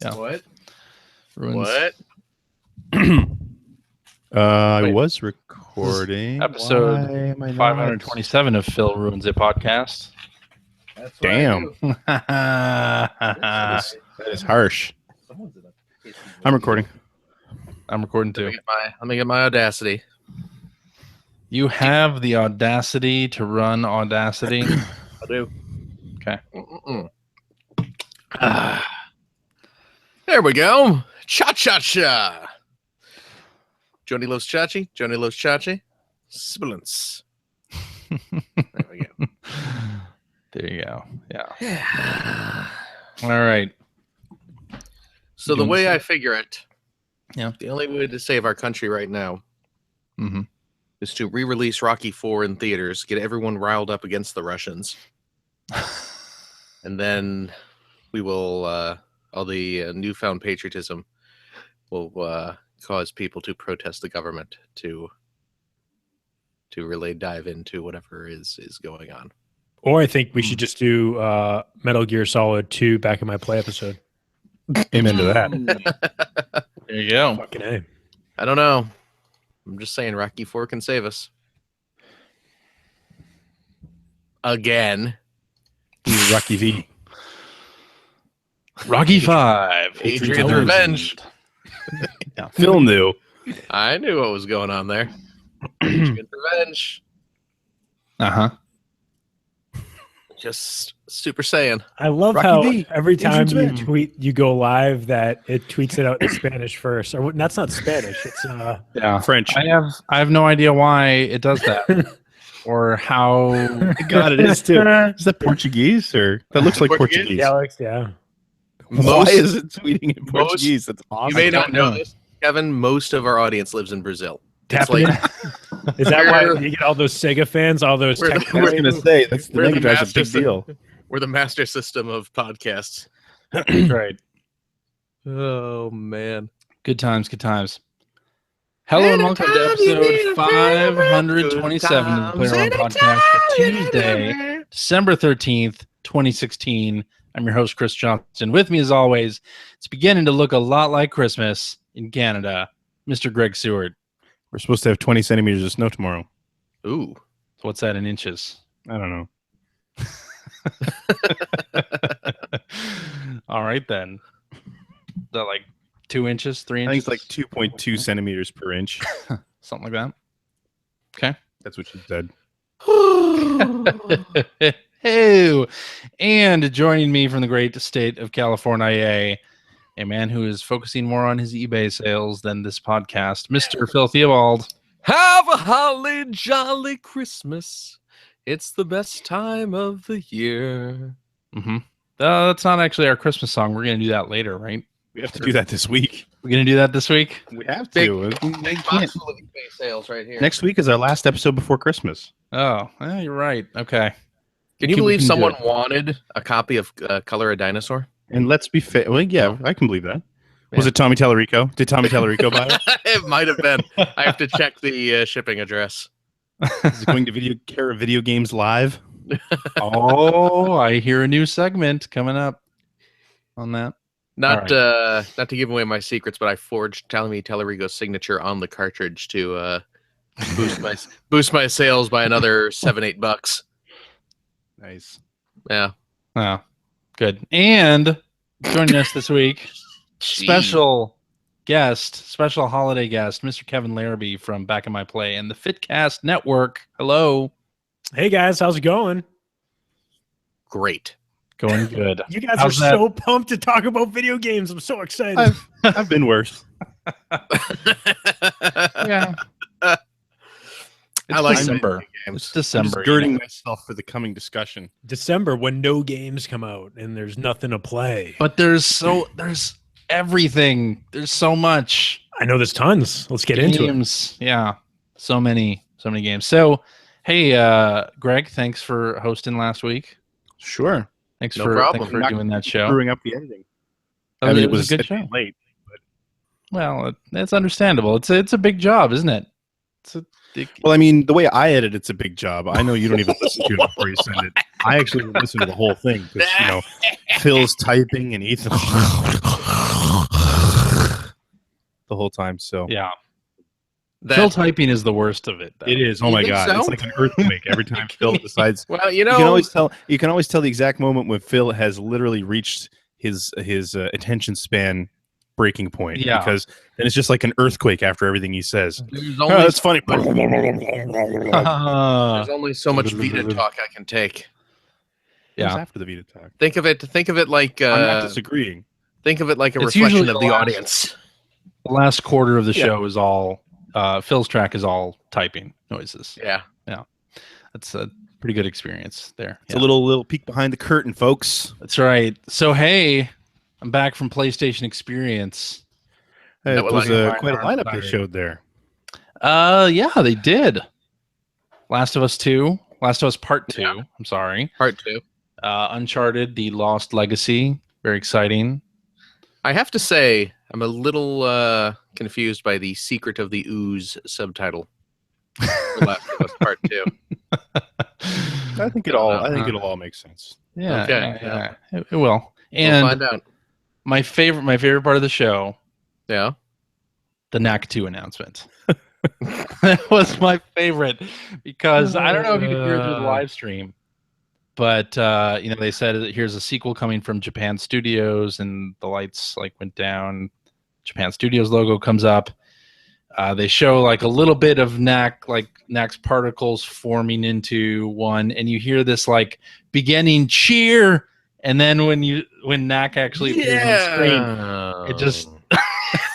Yeah. What? Ruins. What? I was recording. Episode Why am I not? 527 of Phil Ruins a Podcast. That's what Damn. I That is harsh. do. I'm recording. I'm recording Let too. me get my Audacity. You have the audacity to run Audacity. I do. Okay. There we go. Cha-cha-cha. Johnny loves chachi. Johnny loves chachi. Sibilance. There we go. There you go. Yeah. All right. So the Doing way so. I figure it, Yeah. the only way to save our country right now Mm-hmm. is to re-release Rocky IV in theaters, get everyone riled up against the Russians, and then we will, all the newfound patriotism will cause people to protest the government to really dive into whatever is going on. Or I think we should just do Metal Gear Solid 2 Back in My Play episode. Amen to that. There you go. Fucking A. I don't know. I'm just saying Rocky IV can save us. Again. Rocky V. Rocky 5. Adrian's Revenge. Yeah, Phil knew. I knew what was going on there. Adrian's Revenge. Uh-huh. Just Super Saiyan. I love Rocky how V. every time Adrian's you Revenge. tweet, you go live, that it tweets it out in Spanish first. Or that's not Spanish. It's Yeah. French. I have no idea why it does that. Or how God, it is too. Is that Portuguese or that looks like Portuguese? Portuguese? Alex. Yeah. Why is it tweeting in Portuguese? That's You awesome. may not don't know know. this, Kevin. Most of our audience lives in Brazil. It's Tapping like in. Is that why you get all those Sega fans, all those We're the- tech I was guys? gonna say that's the We're the Mega Drive's a master big deal. we're the master system of podcasts. right. Oh man. Good times, good times. Hello and welcome to episode 527 of the Player One Podcast for Tuesday, December 13th, 2016. I'm your host, Chris Johnson. With me, as always, it's beginning to look a lot like Christmas in Canada, Mr. Greg Seward. We're supposed to have 20 centimeters of snow tomorrow. Ooh. So what's that in inches? I don't know. All right, then. Is that like 2 inches, 3 I inches? think it's like 2.2 centimeters per inch. Something like that. Okay. That's what she said. Hey, and joining me from the great state of California, a man who is focusing more on his eBay sales than this podcast, Mr. Phil Theobald. Have a holly jolly Christmas. It's the best time of the year. Mm-hmm. That's not actually our Christmas song. We're going to do that later, right? We have to do that this week. We're going to do that this week? We have Big- to. We can't. Box full of eBay sales right here. Next week is our last episode before Christmas. Oh, you're right. Okay. Can you We believe can do someone it. wanted a copy of Color a Dinosaur? And let's be fair. Well, yeah, I can believe that. Was Yeah. it Tommy Tallarico? Did Tommy Tallarico buy it? It might have been. I have to check the shipping address. Is it going to Care of Video Games Live? Oh, I hear a new segment coming up on that. Not to give away my secrets, but I forged Tallarico's signature on the cartridge to boost my sales by another $7-8. Nice. Yeah. Oh, good. And joining us this week, special holiday guest, Mr. Kevin Larrabee from Back in My Play and the Fitcast Network. Hello. Hey, guys. How's it going? Great. Going good. You guys How's are that? so pumped to talk about video games. I'm so excited. I've been worse. Yeah. I like December. games. It's I'm December. just girding myself for the coming discussion. December, when no games come out and there's nothing to play. But there's everything. There's so much. I know there's tons. Let's get into it. games. Yeah. So many games. So, hey, Greg, thanks for hosting last week. Sure. Thanks No for problem. doing that show. Screwing up the editing. I mean, it was a good a bit show. late. Well, it's understandable. It's a big job, isn't it? Well, I mean, the way I edit, it's a big job. I know you don't even listen to it before you send it. I actually listen to the whole thing because, Phil's typing and Ethan. the whole time. So Yeah. Phil typing is the worst of it, though. it is. Oh You my think god, so? it's like an earthquake every time Phil decides. Well, You can always tell. You can always tell the exact moment when Phil has literally reached his attention span breaking point. Yeah. Because then it's just like an earthquake after everything he says. there's Oh, only, that's funny. there's only so much Vita talk I can take. Yeah. Yeah. After the Vita talk. Think of it like I'm not disagreeing. think of it like a It's reflection usually of the the last- audience. The last quarter of the Yeah. show is all Phil's track is all typing noises. Yeah. That's a pretty good experience there. It's a little peek behind the curtain, folks. That's right. So hey, I'm back from PlayStation Experience. That It was was like quite a my arm lineup they tired. showed there. Yeah, they did. Last of Us 2, Last of Us Part 2. Yeah. I'm sorry. Part 2. Uncharted: The Lost Legacy. Very exciting. I have to say, I'm a little confused by the Secret of the Ooze subtitle. For Last of Us Part 2. I think it'll all make sense. Yeah. Okay, Yeah. It will. We'll And find out. my favorite part of the show, Yeah. the NAC 2 announcement. That was my favorite because I don't know if you could hear it through the live stream, but they said that here's a sequel coming from Japan Studios, and the lights like went down. Japan Studios logo comes up. They show like a little bit of NAC's particles forming into one, and you hear this like beginning cheer, and then when NAC actually appears on screen, it just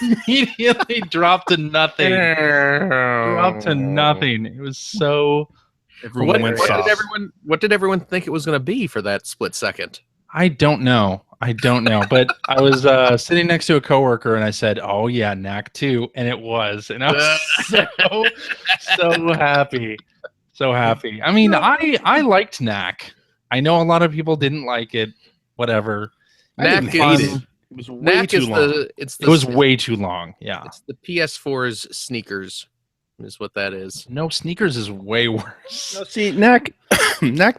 immediately dropped to nothing. Dropped to nothing. It was so. Everyone went soft. What did everyone think it was going to be for that split second? I don't know. But I was sitting next to a coworker, and I said, "Oh yeah, NAC 2," and it was, and I was so happy, so happy. I mean, I liked NAC. I know a lot of people didn't like it. Whatever. NAC hate is it. It was way NAC too is long. It was way too long. Yeah. It's the PS4's sneakers, is what that is. No, Sneakers is way worse. No, see, NAC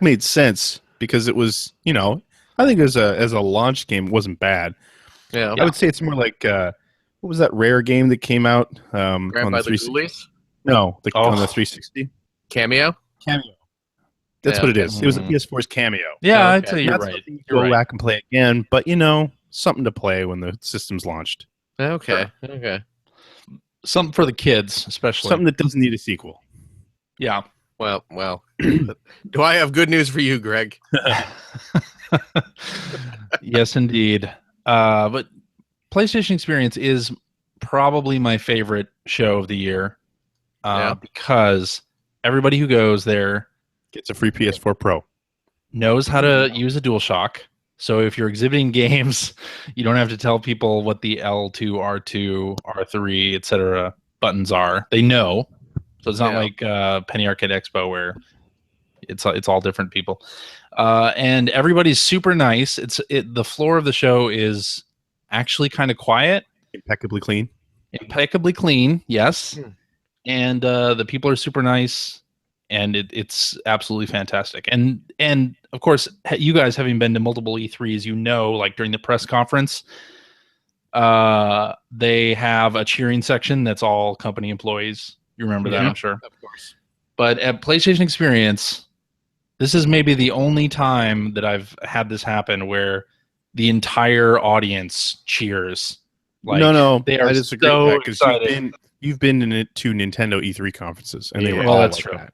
made sense because it was, I think as a launch game, it wasn't bad. Yeah. I would say it's more like what was that Rare game that came out on Grabbed the by the 360? ghoulies? No, on the 360. Cameo? Cameo. That's Yeah, what it is. It was the Mhm. PS4's Cameo. Yeah, Okay. I'd say you're That's right. something you You're go right. back and play again, but something to play when the system's launched. Okay. Okay. Something for the kids, especially. Something that doesn't need a sequel. Yeah. Well. Do I have good news for you, Greg? Yes, indeed. But PlayStation Experience is probably my favorite show of the year because everybody who goes there Gets a free PS4 Pro. knows how to use a DualShock. So if you're exhibiting games, you don't have to tell people what the L2, R2, R3, etc. buttons are. They know. So it's not like Penny Arcade Expo where it's all different people. And everybody's super nice. The floor of the show is actually kind of quiet. Impeccably clean. Impeccably clean, yes. Hmm. And the people are super nice, and it's absolutely fantastic. And of course, you guys having been to multiple E3s, like during the press conference, they have a cheering section that's all company employees. You remember that, Yeah. I'm sure. Of course. But at PlayStation Experience, this is maybe the only time that I've had this happen where the entire audience cheers. No, they are I disagree so with that because excited. you've been to Nintendo E3 conferences, and they were Yeah. all That's like true. that.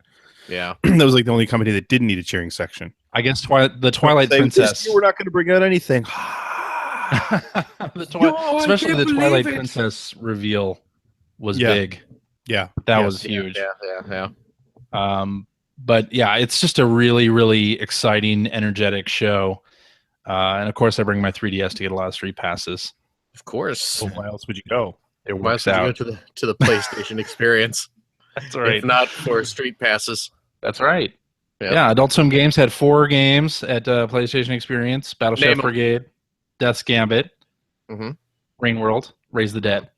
Yeah. That was like the only company that didn't need a cheering section. I guess the Twilight Say, Princess. "This year we're not going to bring out anything. Especially the Twilight Princess reveal was Yeah. big. Yeah, That Yes. was huge. Yeah. But yeah, it's just a really, really exciting, energetic show. And of course, I bring my 3DS to get a lot of street passes. Of course. So why else would you go? It Why works else would you out. go to the PlayStation experience? That's right. If not for street passes. That's right. Yep. Yeah, Adult Swim Games had 4 games at PlayStation Experience: Battleship Name 'em. Brigade, Death's Gambit, Mhm. Rain World, Raise the Dead.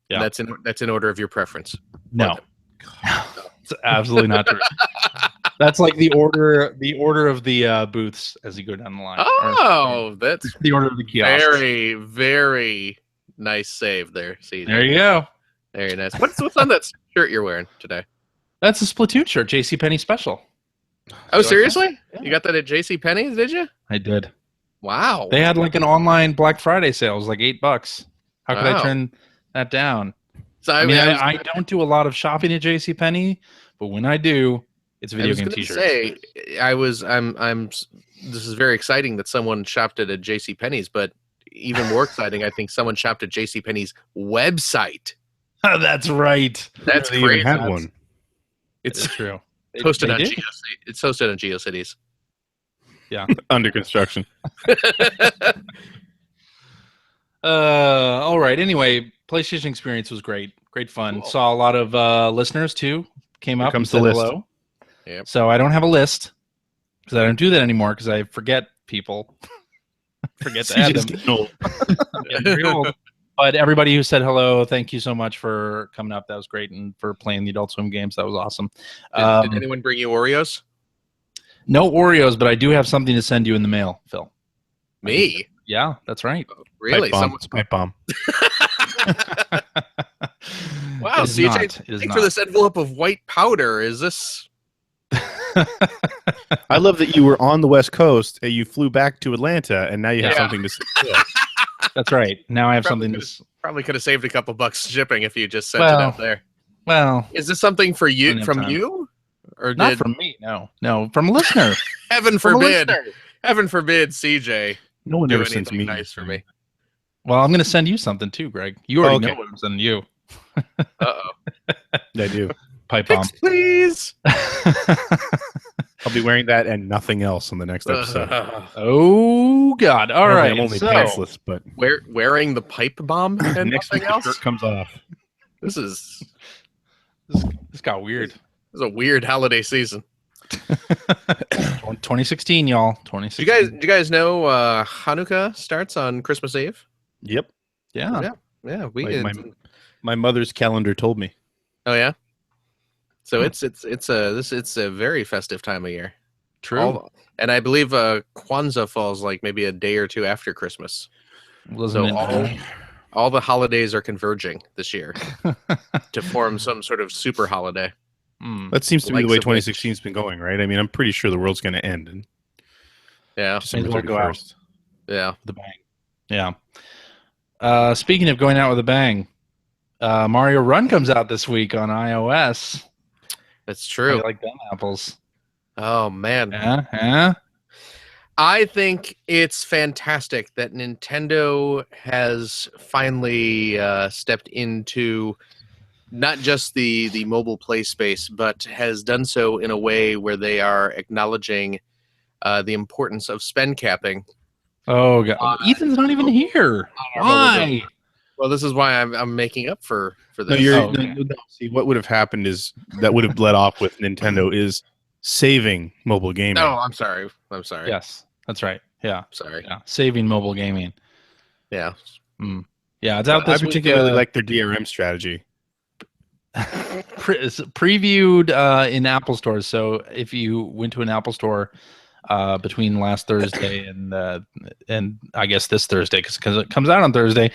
Yeah. That's in order of your preference. No, it's absolutely not true. That's like the order of the booths as you go down the line. Or Oh, that's the order of the kiosks. very, very Nice save there. See, There you go. very nice. What's on that shirt you're wearing today? That's a Splatoon shirt, JCPenney special. Oh, seriously? Yeah. You got that at JCPenney's, did you? I did. Wow. They had like an online Black Friday sale. It was like $8. How could I Wow. turn that down? So I mean, I don't do a lot of shopping at JCPenney, but when I do, it's video game t-shirts. Say, this is very exciting that someone shopped at a JCPenney's, but even more exciting, I think someone shopped at JCPenney's website. That's right. That's They even crazy. had one. It's true. hosted They on did? It's hosted on GeoCities. Under construction. All right. Anyway, PlayStation experience was great. Great fun. Cool. Saw a lot of listeners too. Came Here up and comes the said list. hello. Yep. So I don't have a list because I don't do that anymore because I forget people. Forget to add CJ's them. getting old. I'm getting very old. But everybody who said hello, thank you so much for coming up. That was great, and for playing the Adult Swim games. That was awesome. Did anyone bring you Oreos? No Oreos, but I do have something to send you in the mail, Phil. Me? Yeah, that's right. Really? Pipe bomb. Wow, It is CJ, not. It is thanks not. for this envelope of white powder. Is this? I love that you were on the West Coast and you flew back to Atlanta, and now you have Yeah. something to say. That's right. Now I have Probably something could've- to. Probably could have saved a couple bucks shipping if you just sent Well, it out there. Well, Is this something for Didn't you have from time. you, or not did from me. No, from a listener. heaven From a forbid? listener. Heaven forbid, CJ No one do ever sends anything me nice for me. Well, I'm going to send you something too, Greg. You already Okay. know what I'm sending you. Uh-oh. I do. Pipe bomb. Fix, please. I'll be wearing that and nothing else on the next episode. Oh God! All right. I'm only so, pantsless, but Wearing the pipe bomb and next nothing week the shirt else. comes off. This is this got weird. a weird holiday season. 2016, y'all. Do 2016. you guys know Hanukkah starts on Christmas Eve? Yep. Yeah. Yeah, we Like my mother's calendar told me. Oh yeah. So it's a very festive time of year. True. And I believe Kwanzaa falls like maybe a day or two after Christmas. Wasn't So it? all the holidays are converging this year to form some sort of super holiday. Mm. That seems to be the way Likes of which. 2016's been going, right? I mean, I'm pretty sure the world's going to end in Yeah, December May as well go out. 31st. yeah. The bang. Yeah. Speaking of going out with a bang, Mario Run comes out this week on iOS. That's I true. like them apples. Oh man, Yeah. I think it's fantastic that Nintendo has finally stepped into not just the mobile play space, but has done so in a way where they are acknowledging the importance of spend capping. Oh God. Ethan's not even here. Why? Well, this is why I'm making up for No, this. you're, Oh, okay. no, see, what would have happened is that would have led off with Nintendo is saving mobile gaming. No, I'm sorry. Yes, that's right. Yeah. Sorry. Yeah. Saving mobile gaming. Yeah. Yeah, it's out I this week. particularly like their DRM strategy. It's previewed in Apple stores. So if you went to an Apple store between last Thursday and I guess this Thursday, because it comes out on Thursday,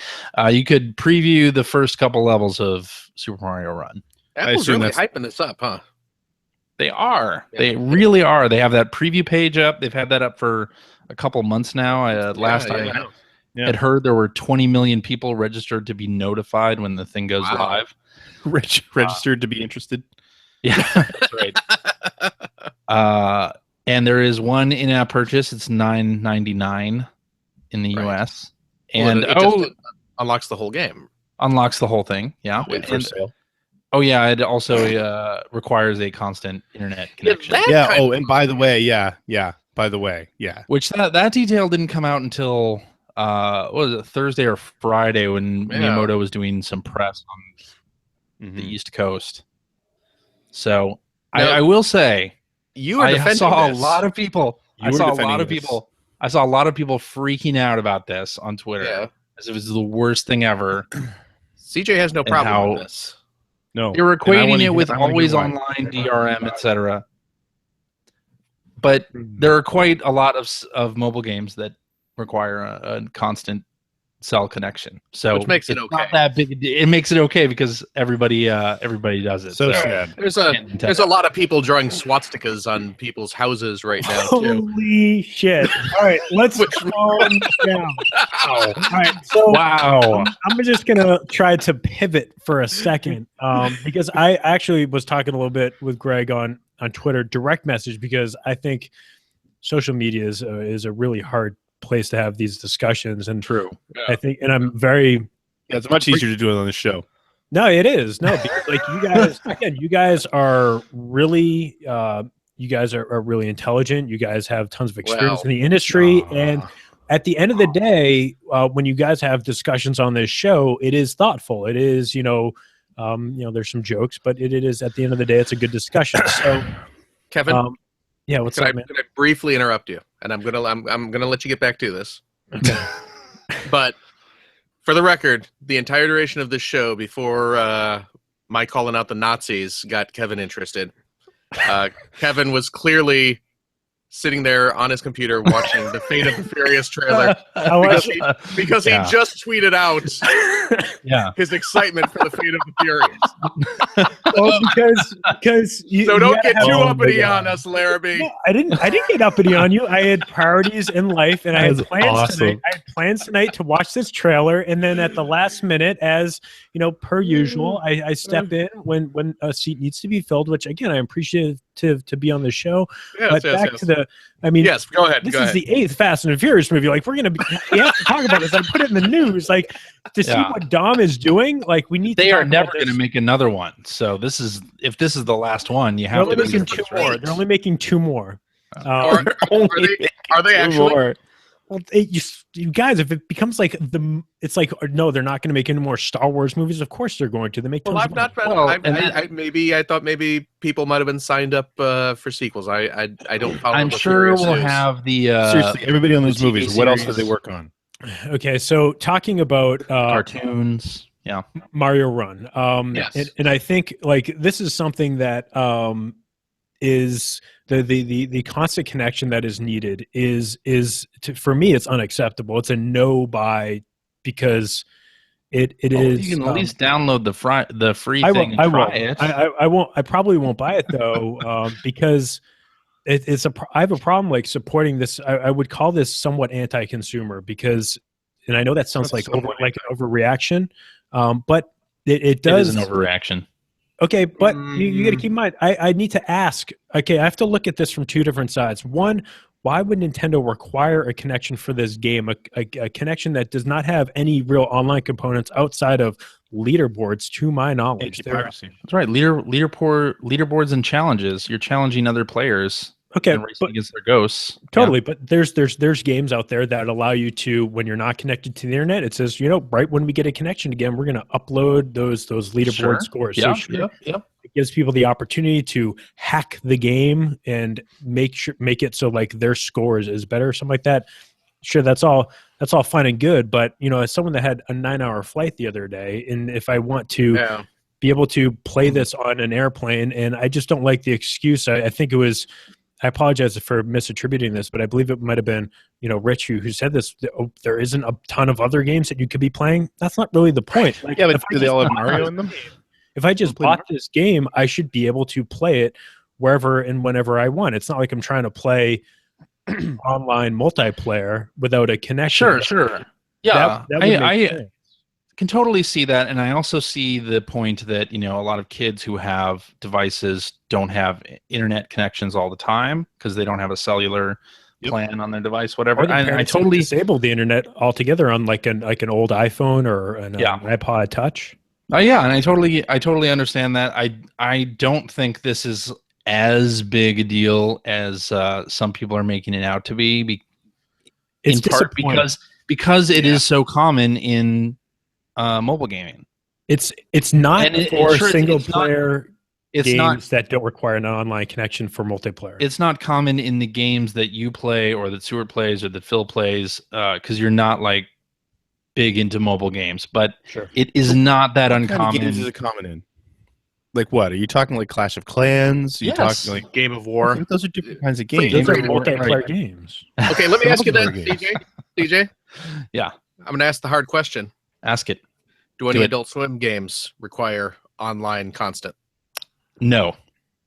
you could preview the first couple levels of Super Mario Run. Apple's assume really that's- hyping this up, huh? They are. Yeah. They really are. They have that preview page up. They've had that up for a couple months now. Last Yeah, time Yeah. had heard there were 20 million people registered to be notified when the thing goes Wow. live. Registered to be interested. Yeah, that's right. And there is one in-app purchase. It's $9.99 in the Right. U.S. Well, And it just unlocks the whole game. unlocks the whole thing. Yeah. Wait for And- sale. oh yeah, it also requires a constant internet connection. that- Yeah. kind Oh, and by the way, yeah. By the way, yeah. Which that detail didn't come out until what was it, Thursday or Friday when Yeah. Miyamoto was doing some press on the East Coast. So Now, I will say You are I defending saw this. a lot of people. You were defending I saw a lot of people freaking out about this on Twitter Yeah. as it was the worst thing ever. CJ has no problem how- with this. No. They were And I equating wanna it hear- with I wanna hear always why. online DRM, etc. But there are quite a lot of mobile games that require a constant cell connection. So which makes it it's okay. not that big. It makes it okay because everybody does it. So sad. There's a lot of people drawing swastikas on people's houses right now too. Holy shit! All right, let's calm down. All right, so Wow. I'm just gonna try to pivot for a second, because I actually was talking a little bit with Greg on Twitter, direct message, because I think social media is a really hard place to have these discussions. And True. I think, and I'm very. Yeah, it's much easier to do it on the show. No, it is. No, because like you guys, again, you guys are really, really intelligent. You guys have tons of experience in the industry, and at the end of the day, when you guys have discussions on this show, it is thoughtful. It is, there's some jokes, but it is at the end of the day, it's a good discussion. So, Kevin, yeah, what's up, man? Can I briefly interrupt you? And I'm gonna let you get back to this. Okay. But for the record, the entire duration of this show, before my calling out the Nazis got Kevin interested, Kevin was clearly sitting there on his computer watching the Fate of the Furious trailer because he just tweeted out his excitement for the Fate of the Furious. Oh, because so don't get too uppity on us, Larrabee. No, I didn't get uppity on you. I had priorities in life, and I had plans tonight. I had plans tonight to watch this trailer, and then at the last minute, as per usual, I step in when a seat needs to be filled. Which again, I'm appreciative to be on the show. But back to the, yes, go ahead. This is the 8th Fast and Furious movie. Like we have to talk about this. I put it in the news, like to see what Dom is doing. Like we need. They are never going to make another one. So if this is the last one, you have to make 2 more. They're only making 2 more. Are they actually? More. Well, you guys, if it becomes like it's like no, they're not going to make any more Star Wars movies. Of course, they're going to. They make. Well, I've not. I thought maybe people might have been signed up for sequels. I don't follow. I'm sure we'll have the seriously everybody on those movies. What else do they work on? Okay, so talking about cartoons. Yeah, Mario Run. Yes, and I think like this is something that is the constant connection that is needed for me it's unacceptable. It's a no buy because it is. You can at least download the free thing and try it. I won't. I probably won't buy it though because I have a problem like supporting this. I would call this somewhat anti-consumer because, and I know that sounds like an overreaction, but it does. It is an overreaction. Okay, but you got to keep in mind, I need to ask, okay, I have to look at this from 2 different sides. One, why would Nintendo require a connection for this game, a connection that does not have any real online components outside of leaderboards, to my knowledge? That's right, leaderboards and challenges. You're challenging other players. Okay, and racing against their ghosts. Totally, but there's games out there that allow you to, when you're not connected to the internet, it says, right when we get a connection again, we're going to upload those leaderboard scores. Yeah, so it gives people the opportunity to hack the game and make it so like their scores is better, something like that. Sure, that's all fine and good, but as someone that had a 9-hour flight the other day, and if I want to be able to play this on an airplane, and I just don't like the excuse. I think it was. I apologize for misattributing this, but I believe it might have been, Rich who said this. There isn't a ton of other games that you could be playing. That's not really the point. Like, but do they all have Mario in them? If I just bought this game, I should be able to play it wherever and whenever I want. It's not like I'm trying to play online multiplayer without a connection. Sure. Yeah, that would make sense. Can totally see that, and I also see the point that a lot of kids who have devices don't have internet connections all the time because they don't have a cellular plan on their device, whatever. I totally disabled the internet altogether on like an old iPhone or an iPod Touch. And I totally understand that. I don't think this is as big a deal as some people are making it out to be. In part because it is so common in mobile gaming. It's not for single player games that don't require an online connection for multiplayer. It's not common in the games that you play or that Seward plays or that Phil plays because you're not like big into mobile games. But it is not that uncommon. What kind of games is it common in? Like what? Are you talking like Clash of Clans? Are you talking like Game of War? Those are different kinds of games. Those are multiplayer games. Okay, let me ask you that, DJ. Yeah. I'm going to ask the hard question. Ask it. Do any Adult Swim games require online constant? No.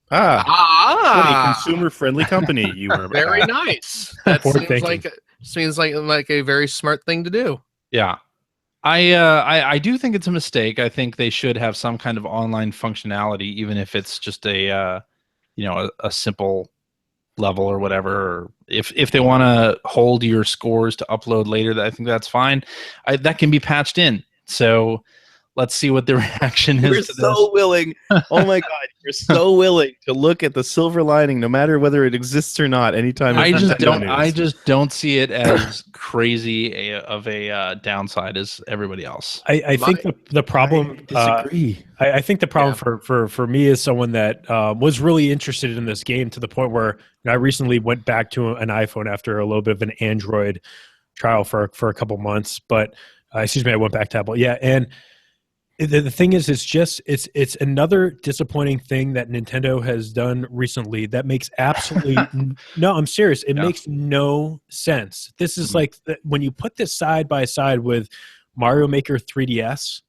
What a consumer-friendly company you are. Very nice. That seems like a very smart thing to do. Yeah. I do think it's a mistake. I think they should have some kind of online functionality, even if it's just a simple level or whatever. Or if they want to hold your scores to upload later, I think that's fine. That can be patched in. So let's see what the reaction is. You're so willing. Oh my God, you're so willing to look at the silver lining, no matter whether it exists or not. Anytime. I just don't see it as crazy of a downside as everybody else. I think the problem. I disagree. I think the problem for me is someone that was really interested in this game to the point where I recently went back to an iPhone after a little bit of an Android trial for a couple months, but I went back to Apple. Yeah, and the thing is, it's another disappointing thing that Nintendo has done recently that makes absolutely no. I'm serious. It makes no sense. This is like when you put this side by side with Mario Maker 3DS,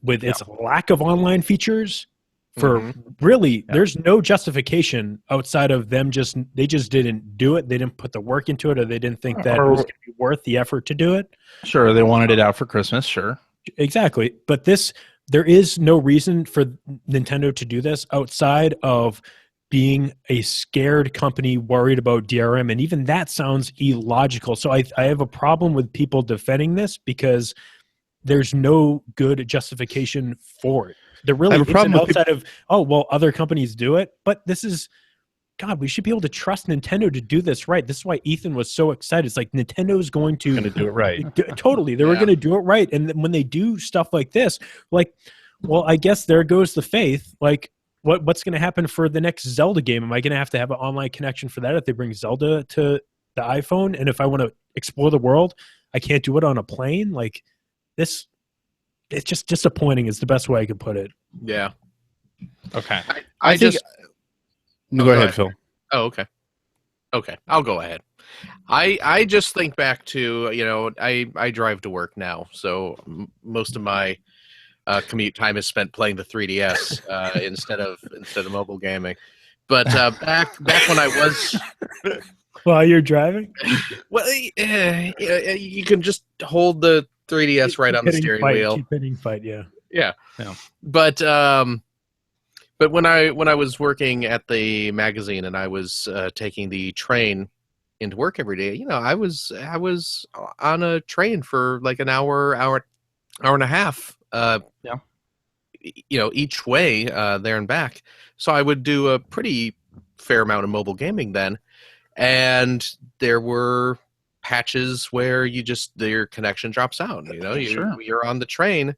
with its lack of online features. For really, there's no justification outside of they just didn't do it. They didn't put the work into it, or they didn't think that it was going to be worth the effort to do it. Sure, they wanted it out for Christmas. Sure. Exactly. But there is no reason for Nintendo to do this outside of being a scared company worried about DRM. And even that sounds illogical. So I have a problem with people defending this because there's no good justification for it. There really isn't outside of, other companies do it. But this is, God, we should be able to trust Nintendo to do this right. This is why Ethan was so excited. It's like Nintendo's going to do it right. Totally. They were going to do it right. And when they do stuff like this, like, well, I guess there goes the faith. Like, what's going to happen for the next Zelda game? Am I going to have an online connection for that if they bring Zelda to the iPhone? And if I want to explore the world, I can't do it on a plane? Like, this, it's just disappointing is the best way I could put it. Yeah. Okay. I think... Go ahead, Phil. Oh, okay. Okay, I'll go ahead. I just think back to, I drive to work now, so most of my commute time is spent playing the 3DS instead of mobile gaming. But back when I was while you're driving, well, you can just hold the 3DS right on the steering wheel. Keep hitting fight, yeah. But when I was working at the magazine and I was taking the train into work every day, I was on a train for like an hour and a half. Each way there and back. So I would do a pretty fair amount of mobile gaming then, and there were patches where your connection drops out. You're on the train.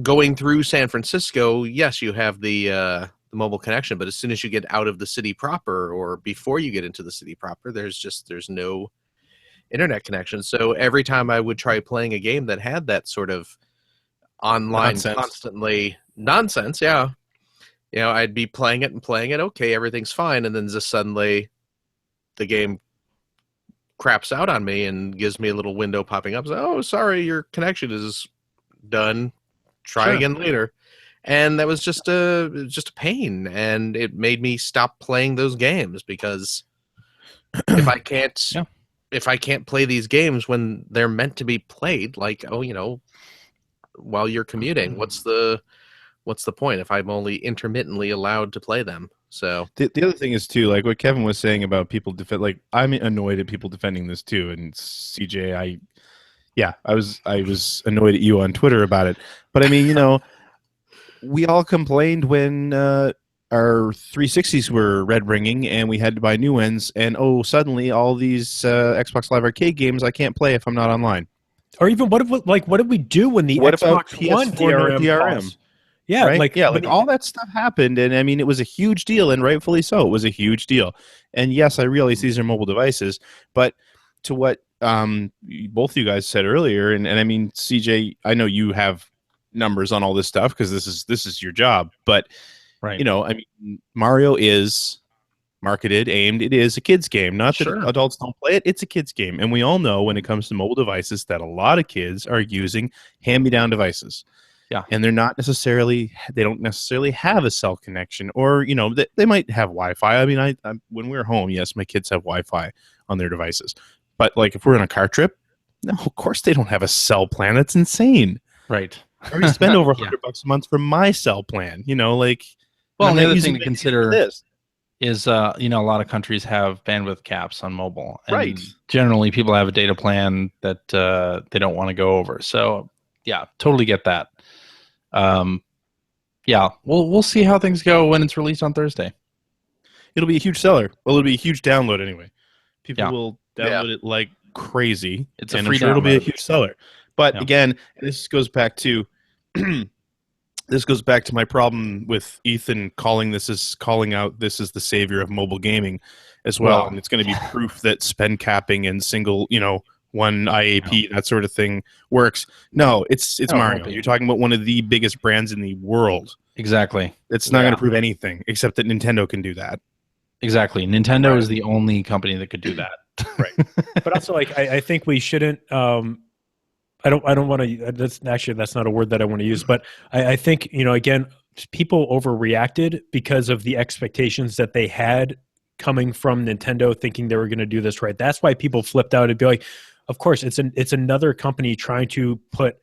Going through San Francisco, yes, you have the mobile connection, but as soon as you get out of the city proper, or before you get into the city proper, there's no internet connection. So every time I would try playing a game that had that sort of online constantly nonsense, I'd be playing it. Okay, everything's fine, and then just suddenly the game craps out on me and gives me a little window popping up. So, sorry, your connection is done. Try again later. And that was just a pain, and it made me stop playing those games because if I can't play these games when they're meant to be played, like while you're commuting, what's the point if I'm only intermittently allowed to play them? So the other thing is too, like what Kevin was saying about people like I'm annoyed at people defending this too, and CJ, I was annoyed at you on Twitter about it. But I mean, we all complained when our 360s were red ringing and we had to buy new ones, and suddenly all these Xbox Live Arcade games I can't play if I'm not online. Or even what did we do when the Xbox One DRM? Yeah, right? All that stuff happened, and I mean it was a huge deal, and rightfully so. It was a huge deal. And yes, I realize these are mobile devices, but to what both of you guys said earlier, and I mean, CJ, I know you have numbers on all this stuff because this is your job, but right. I mean, Mario is marketed, aimed. It is a kids game. Not that Sure. adults don't play it. It's a kids game. And we all know when it comes to mobile devices that a lot of kids are using hand-me-down devices. Yeah. And they don't necessarily have a cell connection, or, you know, they might have Wi-Fi. I mean, I when we're home, yes, my kids have Wi-Fi on their devices. But like if we're on a car trip, no, of course they don't have a cell plan. That's insane. Right. I already spend over Yeah. $100 a month for my cell plan. You know, like. Well, I'm the not other using thing to it for consider this. is, you know, a lot of countries have bandwidth caps on mobile. And Right. generally, people have a data plan that they don't want to go over. So, yeah, totally get that. Yeah, we'll see how things go when it's released on Thursday. It'll be a huge seller. Well, it'll be a huge download anyway. People Yeah. will download it like crazy. It's a and free I'm sure it'll be a download. huge seller. But Yeah. again, this goes back to my problem with Ethan calling out this is the savior of mobile gaming as well. Well, And it's going to be proof that spend capping and single, you know, one IAP, that sort of thing works. No, it's No, it won't Mario. be. You're talking about one of the biggest brands in the world. Exactly. It's not Yeah. going to prove anything except that Nintendo can do that. Exactly. Nintendo Right. is the only company that could do that. But also, like, I think we shouldn't. I don't want to. That's not a word that I want to use. But I think, you know, again, people overreacted because of the expectations that they had coming from Nintendo, thinking they were going to do this right. That's why people flipped out and be like, of course, it's another company trying to put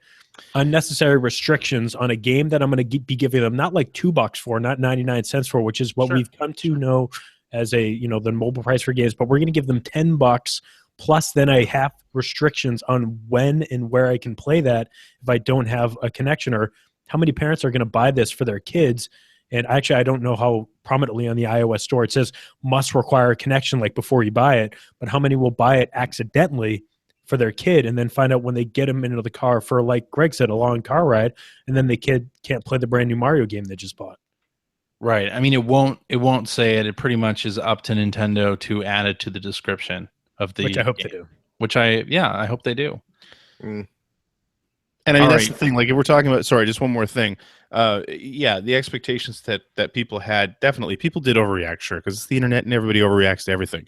unnecessary restrictions on a game that I'm going to be giving them not like $2 for, not 99 cents for, which is what Sure. we've come to know as a, you know, the mobile price for games. But we're going to give them $10 plus then I have restrictions on when and where I can play that if I don't have a connection. Or how many parents are going to buy this for their kids? And actually, I don't know how prominently on the iOS store it says must require a connection like before you buy it, but how many will buy it accidentally for their kid and then find out when they get them into the car for, like Greg said, a long car ride, and then the kid can't play the brand new Mario game they just bought. Right. I mean, it won't say it. It pretty much is up to Nintendo to add it to the description of the Which I hope game. they do. Which I hope they do. And I mean, All that's right. the thing. Like, if we're talking about, sorry, just one more thing. Yeah, the expectations that people had, definitely people did overreact, sure, because it's the internet and everybody overreacts to everything.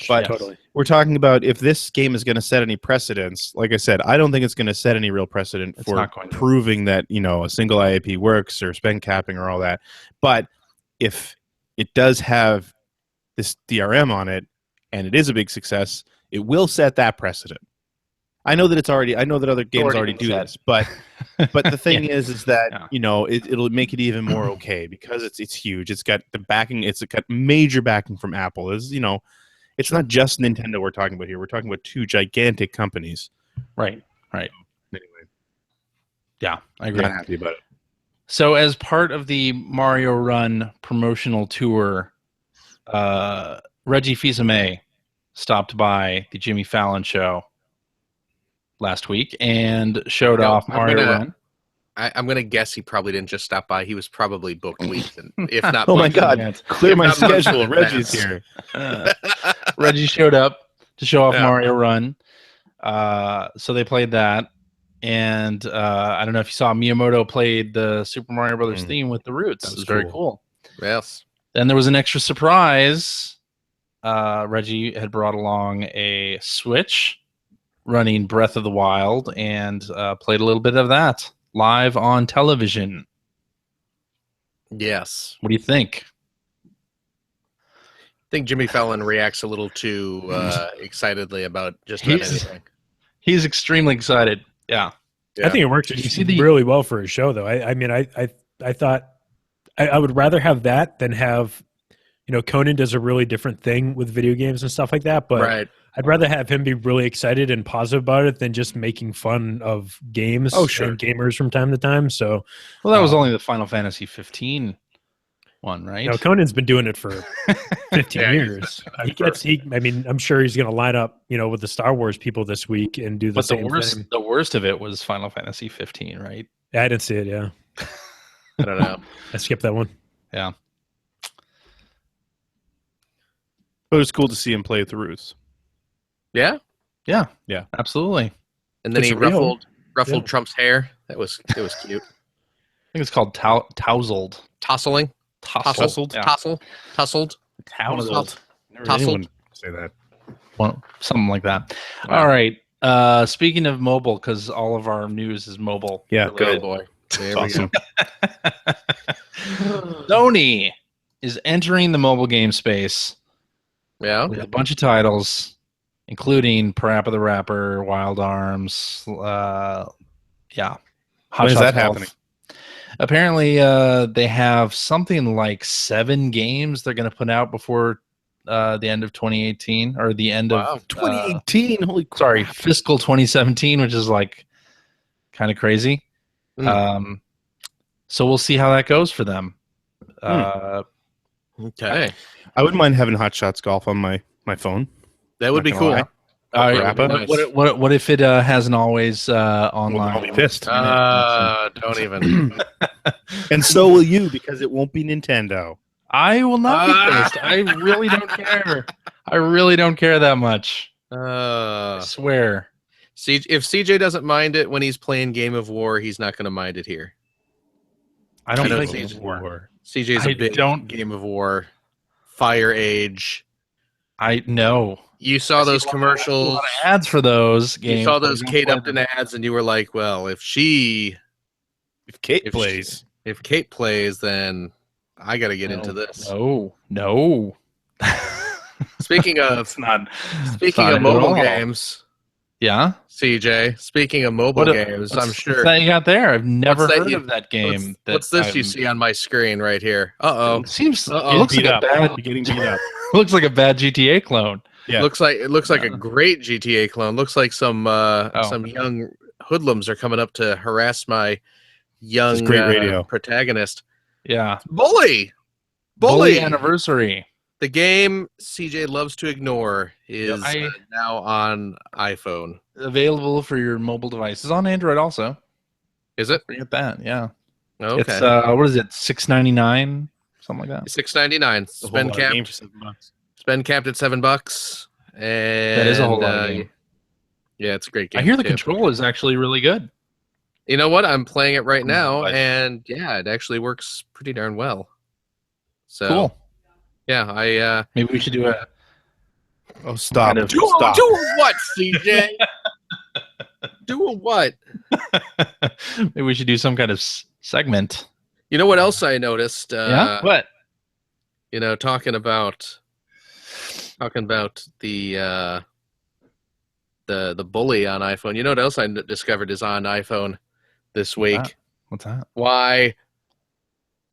But Totally. we're talking about if this game is going to set any precedents. Like I said, I don't think it's going to set any real precedent It's for not going to. proving that, you know, a single IAP works or spend capping or all that. But if it does have this DRM on it and it is a big success, it will set that precedent. I know that other games already do set. this, but the thing Yeah. is that Yeah. you know it'll make it even more okay because it's huge. It's got the backing. It's got major backing from Apple. Is, you know, it's not just Nintendo we're talking about here. We're talking about two gigantic companies. Right. Anyway, Yeah, I agree. not happy about it. So, as part of the Mario Run promotional tour, Reggie Fils-Aimé stopped by the Jimmy Fallon show last week and showed off Mario Run. I'm gonna guess he probably didn't just stop by. He was probably booked weeks, and if not. Oh my months in God! advance. Clear my If not months in schedule. Reggie's advance. here. Reggie showed up to show off Yeah. Mario Run. So they played that. And I don't know if you saw, Miyamoto played the Super Mario Brothers theme with the Roots. That It was was very cool. cool. Yes. Then there was an extra surprise. Reggie had brought along a Switch running Breath of the Wild and played a little bit of that live on television. Yes. What do you think? I think Jimmy Fallon reacts a little too excitedly about just about He's- anything. He's extremely excited. Yeah. I think it works You see the- really well for a show, though. I mean, I thought I would rather have that than have, you know, Conan does a really different thing with video games and stuff like that. But Right. I'd rather have him be really excited and positive about it than just making fun of games Oh, sure. and gamers from time to time. So, Well, that was only the Final Fantasy 15 one, right? you know, Conan's been doing it for 15 Yeah, years. I mean, I'm sure he's going to line up, you know, with the Star Wars people this week and do the But the same thing. worst of it was Final Fantasy 15, right? I didn't see it. Yeah, I don't know. I skipped that one. Yeah. But it was cool to see him play at the Roots. Yeah. Yeah. Yeah. Absolutely. And then It's he real. ruffled Yeah. Trump's hair. It was cute. I think it's called tousled. Tousling. Tousled. Tussled. Yeah. Tussled. Tousled. Never heard Tousled. anyone say that. Well, something like that. Wow. All right. Speaking of mobile, because all of our news is mobile. Yeah, Oh good. boy. There That's we awesome. Sony is entering the mobile game space go. Yeah. with a bunch of titles, including Parappa the Rapper, Wild Arms. Hot When is Shots that Golf. happening? Apparently, they have something like 7 games they're going to put out before the end of 2018 or the end Wow. of 2018. Holy crap. sorry, fiscal 2017, which is like kind of crazy. So we'll see how that goes for them. Okay. I wouldn't mind having Hot Shots Golf on my phone. That would Not be gonna cool. lie. Parappa? What if it hasn't always online? I'll be pissed. Don't even. And so will you, because it won't be Nintendo. I will not be pissed. I really don't care. I really don't care that much. I swear. If CJ doesn't mind it when he's playing Game of War, he's not going to mind it here. I don't know play Game Game of of War. CJ's a big Game of War, Fire Age. I know. You saw those A commercials. lot of ads for those games. You saw those but I don't Kate play Upton them. ads, and you were like, "Well, if Kate Kate plays, then I got to get into this." No. Speaking of It's not. speaking not of at mobile all. games, Yeah. CJ. Speaking of mobile games, I'm sure. What's that you got there? I've never What's that heard you- of that game. What's this you see on my screen right here? It seems. Uh-oh. It looks like beat a up. bad. You're getting beat up. Looks like a bad GTA clone. Yeah. It looks like a great GTA clone. Looks like some young hoodlums are coming up to harass my young This is great radio. protagonist. Yeah. Bully. Anniversary. The game CJ loves to ignore is I- now on iPhone. Available for your mobile devices on Android also. Is it? Forget that. Yeah. Okay. It's what is it? $6.99, something like that. $6.99. Spend capped at $7. And That is a whole lot of game. Yeah, it's a great game. I hear the too. control is actually really good. You know what? I'm playing it right now, But- and yeah, it actually works pretty darn well. So Cool. yeah, Maybe we should do a. Oh, stop. Kind of- Stop. Do what, CJ? Doing what? Maybe we should do some kind of segment. You know what else I noticed? Yeah. What? You know, talking about the bully on iPhone. You know what else I discovered is on iPhone this week? What's that? Why?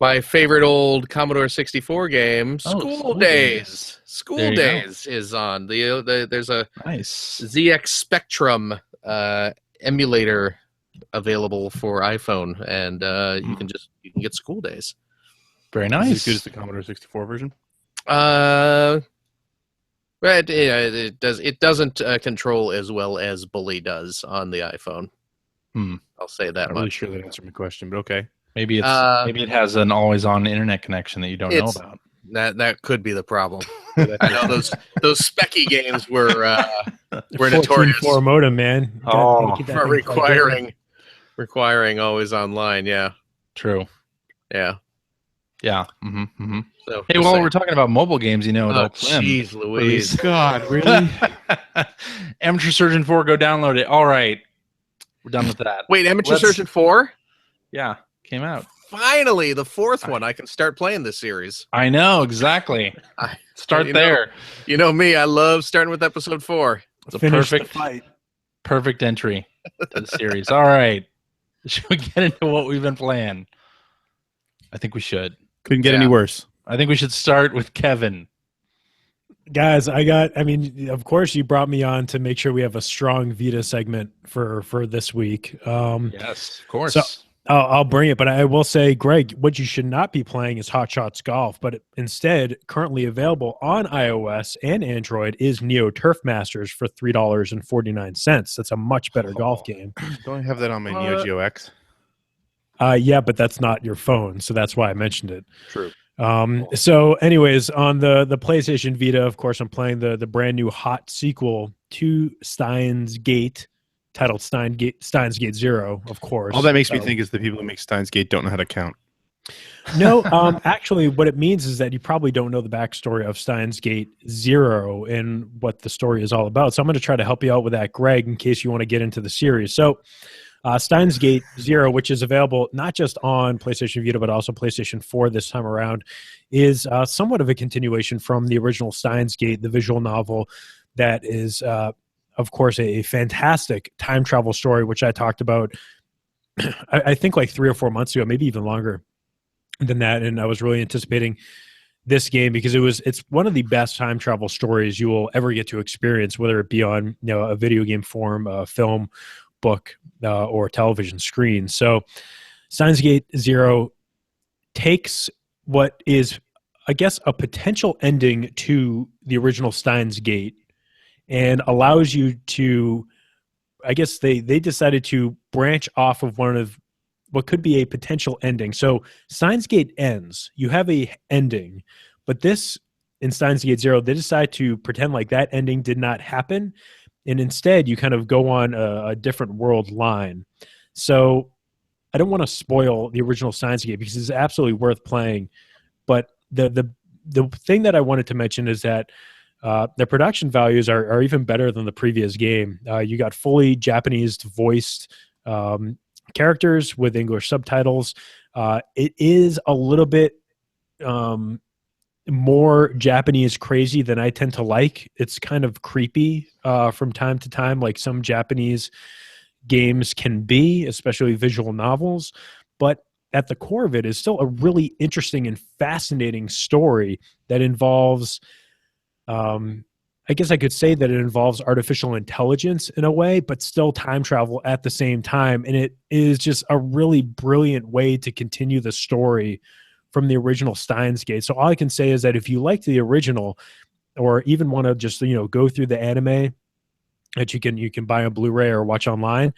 My favorite old Commodore 64 game, School Days. School There you go. Days is on. There's a Nice. ZX Spectrum emulator available for iPhone, and you can get School Days. Very Is it nice. as good as the Commodore 64 version? But it doesn't control as well as Bully does on the iPhone. I'll say that I'm not really much. sure that answered my question, but okay. Maybe it has an always-on internet connection that you don't know It's- about. That could be the problem. I know those Specky games were notorious 14.4 modem, man. Oh, Keep that for thing plugged in. requiring always online. Yeah, True. yeah. Yeah. Mm-hmm. So Hey, while we're talking about mobile games, oh, Adult Swim. jeez, Louise. God, really? Amateur Surgeon 4, go download it. All right. We're done with that. Wait, Amateur Let's- Surgeon 4? Yeah, came out. Finally, the fourth one. I can start playing this series. I know, exactly. Start you know, there. You know me. I love starting with episode 4. It's a Finish the perfect fight. perfect entry to the series. All right. Should we get into what we've been playing? I think we should. Couldn't get any worse. I think we should start with Kevin. Guys, of course you brought me on to make sure we have a strong Vita segment for this week. Yes, of course. So- I'll bring it, but I will say, Greg, what you should not be playing is Hot Shots Golf, but instead, currently available on iOS and Android is Neo Turf Masters for $3.49. That's a much better golf game. Don't I have that on my Neo Geo X? Yeah, but that's not your phone, so that's why I mentioned it. True. So anyways, on the PlayStation Vita, of course, I'm playing the brand new hot sequel to Steins Gate, titled Steins Gate Zero, of course. All that makes me think is the people who make Steins Gate don't know how to count. No, actually, what it means is that you probably don't know the backstory of Steins Gate Zero and what the story is all about. So I'm going to try to help you out with that, Greg, in case you want to get into the series. So Steins Gate Zero, which is available not just on PlayStation Vita, but also PlayStation 4 this time around, is somewhat of a continuation from the original Steins Gate, the visual novel that is, of course, a fantastic time travel story, which I talked about, I think like 3 or 4 months ago, maybe even longer than that. And I was really anticipating this game because it's one of the best time travel stories you will ever get to experience, whether it be on a video game form, film, book, or television screen. So Steins Gate Zero takes what is, I guess, a potential ending to the original Steins Gate and allows you to, I guess they decided to branch off of one of what could be a potential ending. So Steins Gate ends. You have a ending, but this, in Steins Gate Zero, they decide to pretend like that ending did not happen, and instead you kind of go on a different world line. So I don't want to spoil the original Steins Gate because it's absolutely worth playing, but the thing that I wanted to mention is that the production values are even better than the previous game. You got fully Japanese voiced characters with English subtitles. It is a little bit more Japanese crazy than I tend to like. It's kind of creepy from time to time, like some Japanese games can be, especially visual novels. But at the core of it is still a really interesting and fascinating story that involves I guess I could say that it involves artificial intelligence in a way, but still time travel at the same time. And it is just a really brilliant way to continue the story from the original Steins Gate. So all I can say is that if you liked the original, or even want to just go through the anime that you can buy on Blu-ray or watch online,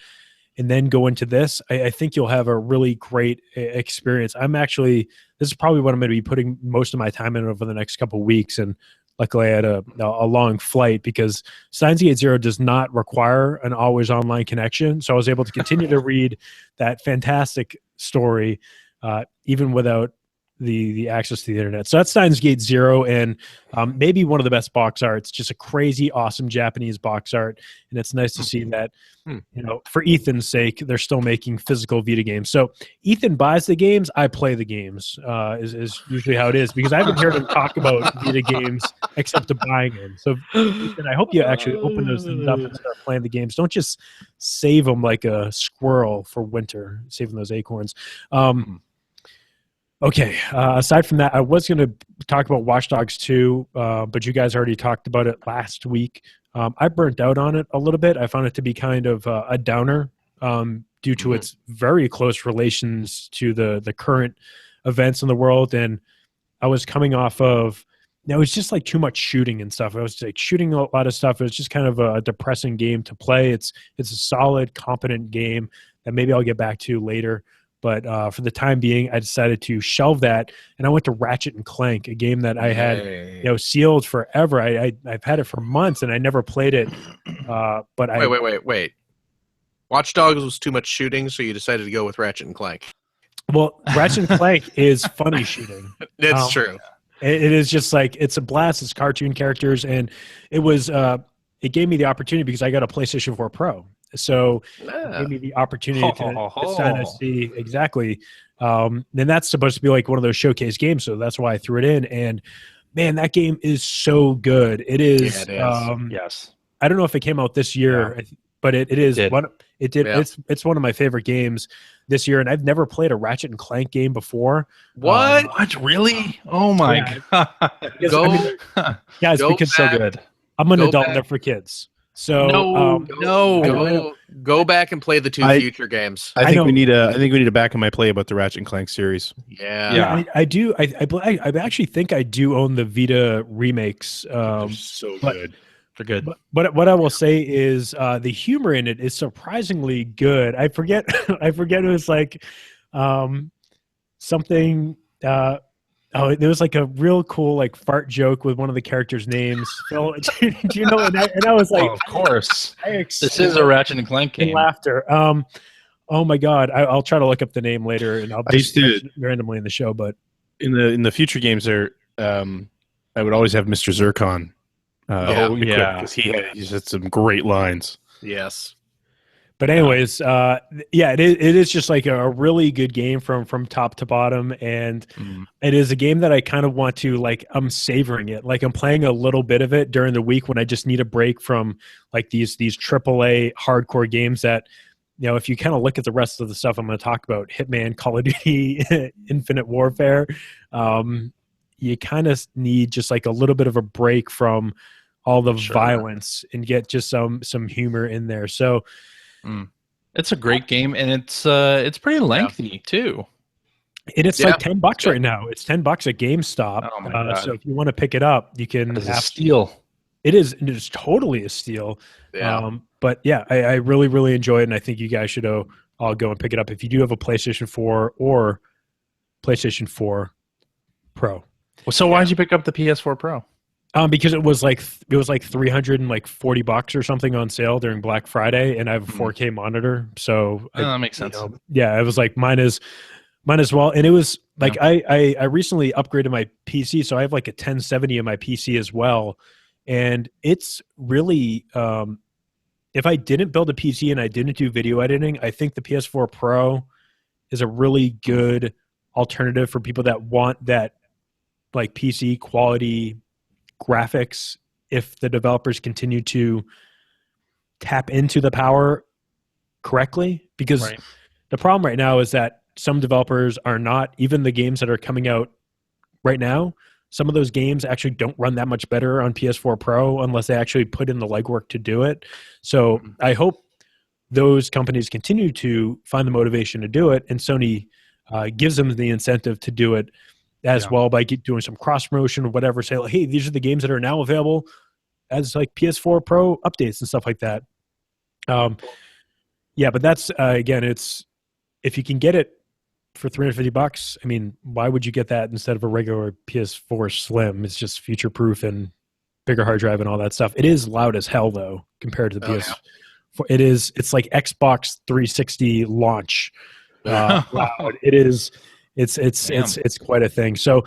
and then go into this, I think you'll have a really great experience. This is probably what I'm going to be putting most of my time in over the next couple of weeks. And luckily, I had a long flight because Steins Gate Zero does not require an always online connection. So I was able to continue to read that fantastic story even without the access to the internet. So that's Steins Gate Zero, and maybe one of the best box arts. Just a crazy, awesome Japanese box art, and it's nice to see that. For Ethan's sake, they're still making physical Vita games. So Ethan buys the games, I play the games. Is usually how it is because I haven't heard him talk about Vita games except to buying them. So Ethan, I hope you actually open those things up and start playing the games. Don't just save them like a squirrel for winter, saving those acorns. Okay, aside from that, I was going to talk about Watch Dogs 2, but you guys already talked about it last week. I burnt out on it a little bit. I found it to be kind of a downer due to its very close relations to the current events in the world. And I was coming off of, it was just like too much shooting and stuff. I was like shooting a lot of stuff. It was just kind of a depressing game to play. It's a solid, competent game that maybe I'll get back to later. But for the time being, I decided to shelve that, and I went to Ratchet and Clank, a game that I had sealed forever. I've had it for months, and I never played it. But wait. Watch Dogs was too much shooting, so you decided to go with Ratchet and Clank. Well, Ratchet and Clank is funny shooting. It's true. It is just like, it's a blast. It's cartoon characters, and it was it gave me the opportunity because I got a PlayStation 4 Pro. So it gave me the opportunity to kind of see exactly. And that's supposed to be like one of those showcase games. So that's why I threw it in. And man, that game is so good. It is. Yeah, it is. Yes. I don't know if it came out this year, but it is. It did. Yeah. It's one of my favorite games this year. And I've never played a Ratchet and Clank game before. What? Really? Oh my God. Guys, go because back. So good. I'm an adult, they're for kids. So go back and play the two future games. I think we need a back in my play about the Ratchet and Clank series. Yeah. I do. I actually think I do own the Vita remakes. They're so good. They're good. But what I will say is the humor in it is surprisingly good. I forget. It was like something. There was like a real cool like fart joke with one of the characters' names. Phil, do you know? And I was like, of course. This is a Ratchet and Clank game. Laughter. Oh my God, I'll try to look up the name later, and I'll I used just to- mention it randomly in the show. But in the future games there, I would always have Mr. Zircon. Oh, yeah. because he's had some great lines. Yes. But anyways, yeah, it is just like a really good game from top to bottom, and it is a game that I kind of want to like. I'm savoring it, like I'm playing a little bit of it during the week when I just need a break from like these AAA hardcore games that, you know, if you kind of look at the rest of the stuff I'm going to talk about, Hitman, Call of Duty, Infinite Warfare, you kind of need just like a little bit of a break from all the violence and get just some humor in there. So. It's a great game, and it's pretty lengthy too. And it's like $10 right now. It's $10 at GameStop. Oh my God. So if you want to pick it up, you can. It's a steal. It is totally a steal. Yeah. But yeah, I really, really enjoy it, and I think you guys should all go and pick it up if you do have a PlayStation 4 or PlayStation 4 Pro. Well, so why did you pick up the PS4 Pro? Because it was like $340 or something on sale during Black Friday, and I have a 4K monitor, so That makes sense. Yeah, I was like, might as well. And it was like I recently upgraded my PC, so I have like a 1070 in my PC as well, and it's really if I didn't build a PC and I didn't do video editing, I think the PS4 Pro is a really good alternative for people that want that like PC quality graphics if the developers continue to tap into the power correctly, because the problem right now is that some developers are not, even the games that are coming out right now, some of those games actually don't run that much better on PS4 Pro unless they actually put in the legwork to do it. So I hope those companies continue to find the motivation to do it, and Sony gives them the incentive to do it as well by doing some cross promotion or whatever. Say, like, hey, these are the games that are now available as like PS4 Pro updates and stuff like that. Yeah, but that's again, it's if you can get it for $350, I mean, why would you get that instead of a regular PS4 Slim? It's just future proof and bigger hard drive and all that stuff. It is loud as hell though compared to the PS4. It's like Xbox 360 launch loud. It is. It's quite a thing. So,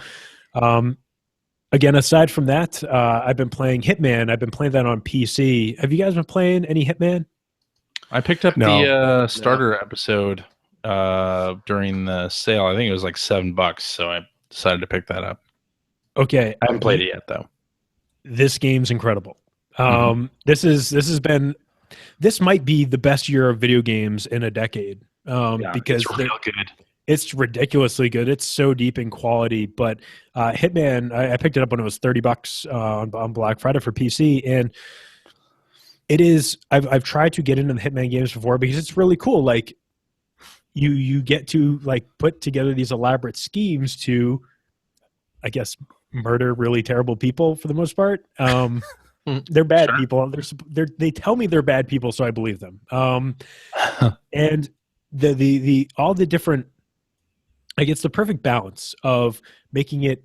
again, aside from that, I've been playing Hitman. I've been playing that on PC. Have you guys been playing any Hitman? I picked up the starter episode during the sale. I think it was like $7, so I decided to pick that up. Okay, I haven't played it yet though. This game's incredible. This might be the best year of video games in a decade. Because it's real good. It's ridiculously good. It's so deep in quality. But Hitman, I picked it up when it was $30 on Black Friday for PC, and it is. I've tried to get into the Hitman games before because it's really cool. Like you get to like put together these elaborate schemes to, I guess, murder really terrible people for the most part. They're bad people. They tell me they're bad people, so I believe them. And the all the different, like, it's the perfect balance of making it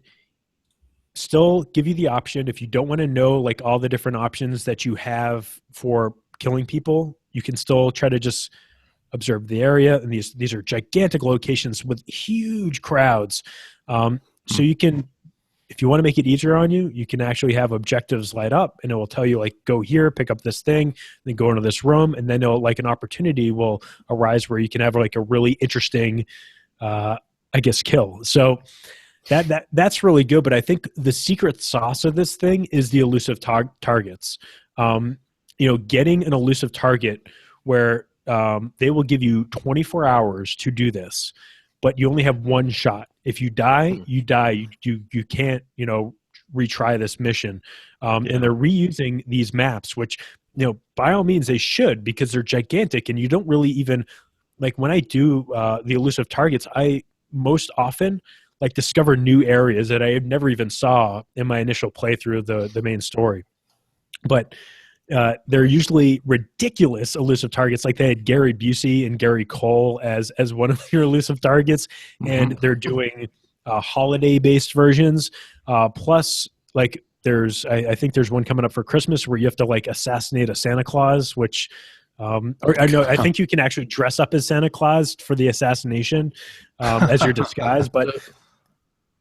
still give you the option, if you don't want to know like all the different options that you have for killing people, you can still try to just observe the area. And these are gigantic locations with huge crowds. So you can, if you want to make it easier on you, you can actually have objectives light up, and it will tell you like, go here, pick up this thing, then go into this room, and then it'll, like, an opportunity will arise where you can have like a really interesting, I guess, kill. So that's really good. But I think the secret sauce of this thing is the elusive targets. Getting an elusive target where they will give you 24 hours to do this, but you only have one shot. If you die, you die. You can't, retry this mission. And they're reusing these maps, which, by all means they should, because they're gigantic, and you don't really even, like, when I do the elusive targets, I most often like discover new areas that I had never even saw in my initial playthrough of the main story. But they're usually ridiculous elusive targets. Like, they had Gary Busey and Gary Cole as one of your elusive targets, and they're doing holiday-based versions. Plus, like, I think there's one coming up for Christmas where you have to like assassinate a Santa Claus, which I think you can actually dress up as Santa Claus for the assassination as your disguise, but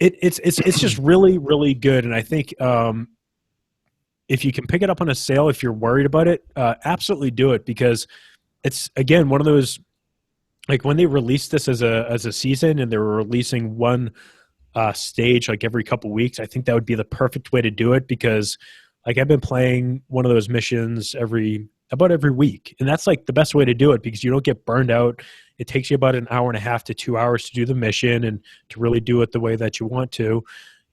it's just really, really good. And I think if you can pick it up on a sale, if you're worried about it, absolutely do it, because it's, again, one of those, like when they released this as a season and they were releasing one stage like every couple weeks, I think that would be the perfect way to do it, because like I've been playing one of those missions about every week, and that's like the best way to do it, because you don't get burned out. It takes you about an hour and a half to 2 hours to do the mission and to really do it the way that you want to.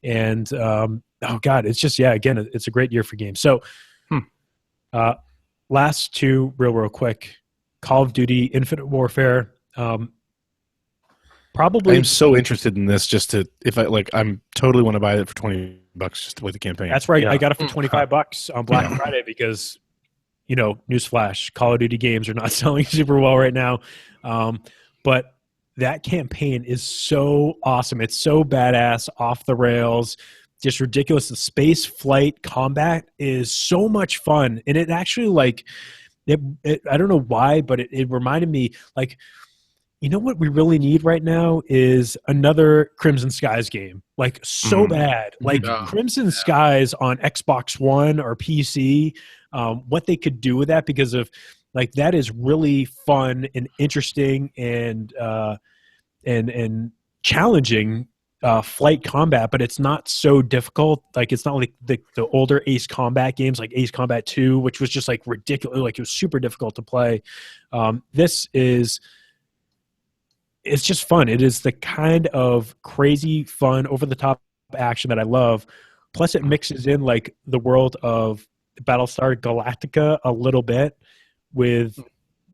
And oh god, it's just, yeah, again, it's a great year for games. So last two real quick: Call of Duty Infinite Warfare. Probably, I'm so interested in this, just to, if I like, I'm totally want to buy it for $20 just to play the campaign. That's right. Yeah. I got it for $25 on Black Friday because, newsflash, Call of Duty games are not selling super well right now. But that campaign is so awesome. It's so badass, off the rails, just ridiculous. The space flight combat is so much fun. And it actually, like, I don't know why, but it reminded me, like, you know what we really need right now is another Crimson Skies game. Like, so bad. Like, Crimson Skies on Xbox One or PC, what they could do with that, because of, like, that is really fun and interesting and challenging flight combat, but it's not so difficult. Like, it's not like the older Ace Combat games, like Ace Combat 2, which was just like ridiculous. Like, it was super difficult to play. It's just fun. It is the kind of crazy, fun, over-the-top action that I love. Plus, it mixes in, like, the world of Battlestar Galactica a little bit with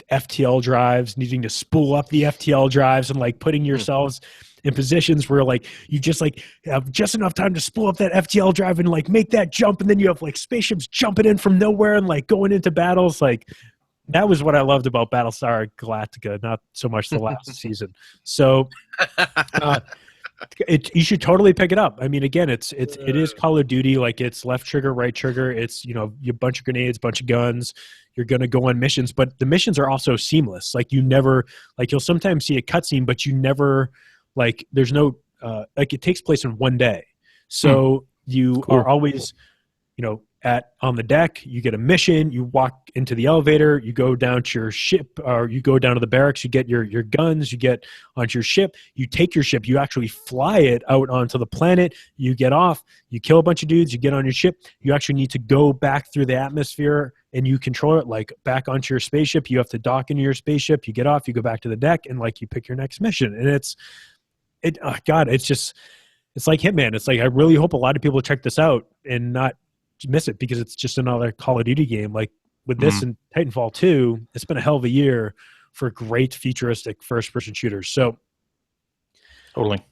FTL drives, needing to spool up the FTL drives and, like, putting yourselves in positions where, like, you just, like, have just enough time to spool up that FTL drive and, like, make that jump, and then you have, like, spaceships jumping in from nowhere and, like, going into battles. Like, that was what I loved about Battlestar Galactica, not so much the last season. So you should totally pick it up. I mean, again, it is Call of Duty. Like, it's left trigger, right trigger. It's, you bunch of grenades, bunch of guns. You're going to go on missions, but the missions are also seamless. Like, you never, like, you'll sometimes see a cutscene, but you never, like, there's no, like, it takes place in one day. So you are always, on the deck, you get a mission, you walk into the elevator, you go down to your ship, or you go down to the barracks, you get your guns, you get onto your ship, you take your ship, you actually fly it out onto the planet, you get off, you kill a bunch of dudes, you get on your ship, you actually need to go back through the atmosphere and you control it, like, back onto your spaceship. You have to dock into your spaceship, you get off, you go back to the deck, and, like, you pick your next mission. And it's like Hitman. It's like, I really hope a lot of people check this out and not miss it, because it's just another Call of Duty game. Like, with this and Titanfall 2, it's been a hell of a year for great futuristic first-person shooters. So, totally.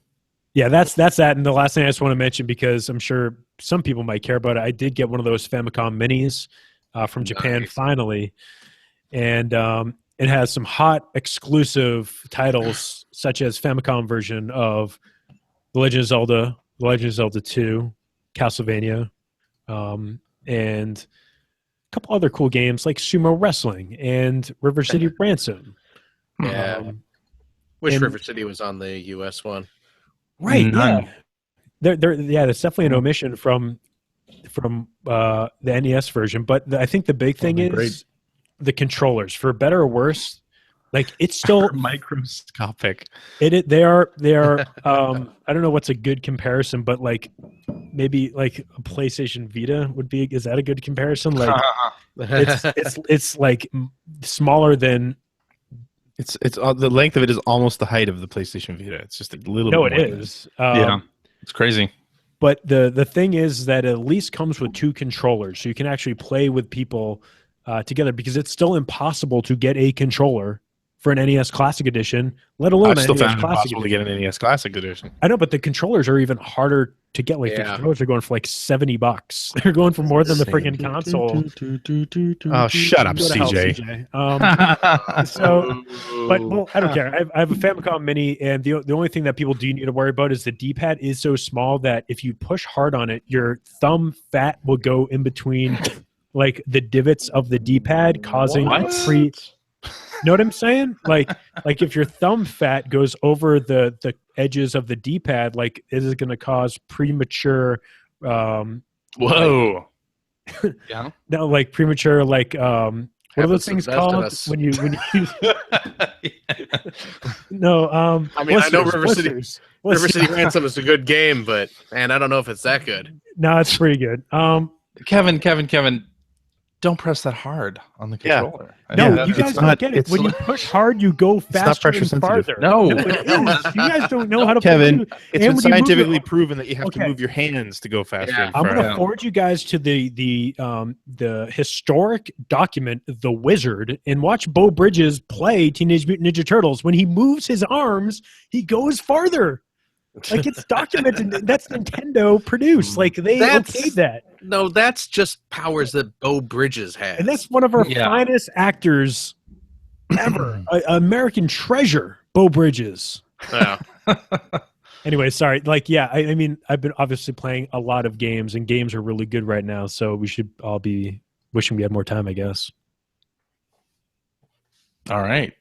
Yeah, that's that. And the last thing I just want to mention, because I'm sure some people might care about it, I did get one of those Famicom minis from Japan finally, and it has some hot exclusive titles, such as Famicom version of The Legend of Zelda, The Legend of Zelda 2, Castlevania, and a couple other cool games like Sumo Wrestling and River City Ransom. Yeah. Wish River City was on the US one. Right. Yeah. There's definitely an omission from the NES version, but I think the big thing is the controllers, for better or worse. Like, it's still microscopic. They are. I don't know what's a good comparison, but, like, maybe like a PlayStation Vita would be. Is that a good comparison? Like, it's like smaller than. It's the length of it is almost the height of the PlayStation Vita. It's just a little. No, bit it more is. Yeah, it's crazy. But the thing is that it at least comes with two controllers, so you can actually play with people together, because it's still impossible to get a controller for an NES Classic Edition, let alone I've still NES found it Classic impossible to get an NES Classic Edition. I know, but the controllers are even harder to get. Like, the controllers are going for like $70. They're going for more than the freaking console. Oh, shut up, CJ. But I don't care. I have a Famicom Mini, and the only thing that people do need to worry about is the D-pad is so small that if you push hard on it, your thumb fat will go in between like the divots of the D-pad, causing What? Know what I'm saying? Like if your thumb fat goes over the edges of the D-pad, like it is going to cause premature. Whoa. Yeah. No, like premature, like what are those Happens to things the best of called us. when you use? No, I mean, I know blisters. River City Ransom is a good game, but man, I don't know if it's that good. No, it's pretty good. Kevin, don't press that hard on the Yeah. controller. No, Yeah, you it's guys don't not- get it. it's When you not- push hard, you go not faster pressure and sensitive. farther. No. it is. You guys don't know how to Kevin, push. it's And been when you move scientifically your- proven that you have Okay. to move your hands to go faster. Yeah. and I'm going farther. to forward you guys to the historic document, The Wizard, and watch Bo Bridges play Teenage Mutant Ninja Turtles. When he moves his arms, he goes farther. Like it's documented. That's Nintendo produced. Like they okayed that. No, that's just powers that Bo Bridges has. And that's one of our Yeah. finest actors ever. American treasure, Bo Bridges. Yeah. Anyway, sorry. Like, yeah, I mean, I've been obviously playing a lot of games, and games are really good right now. So we should all be wishing we had more time, I guess. All right.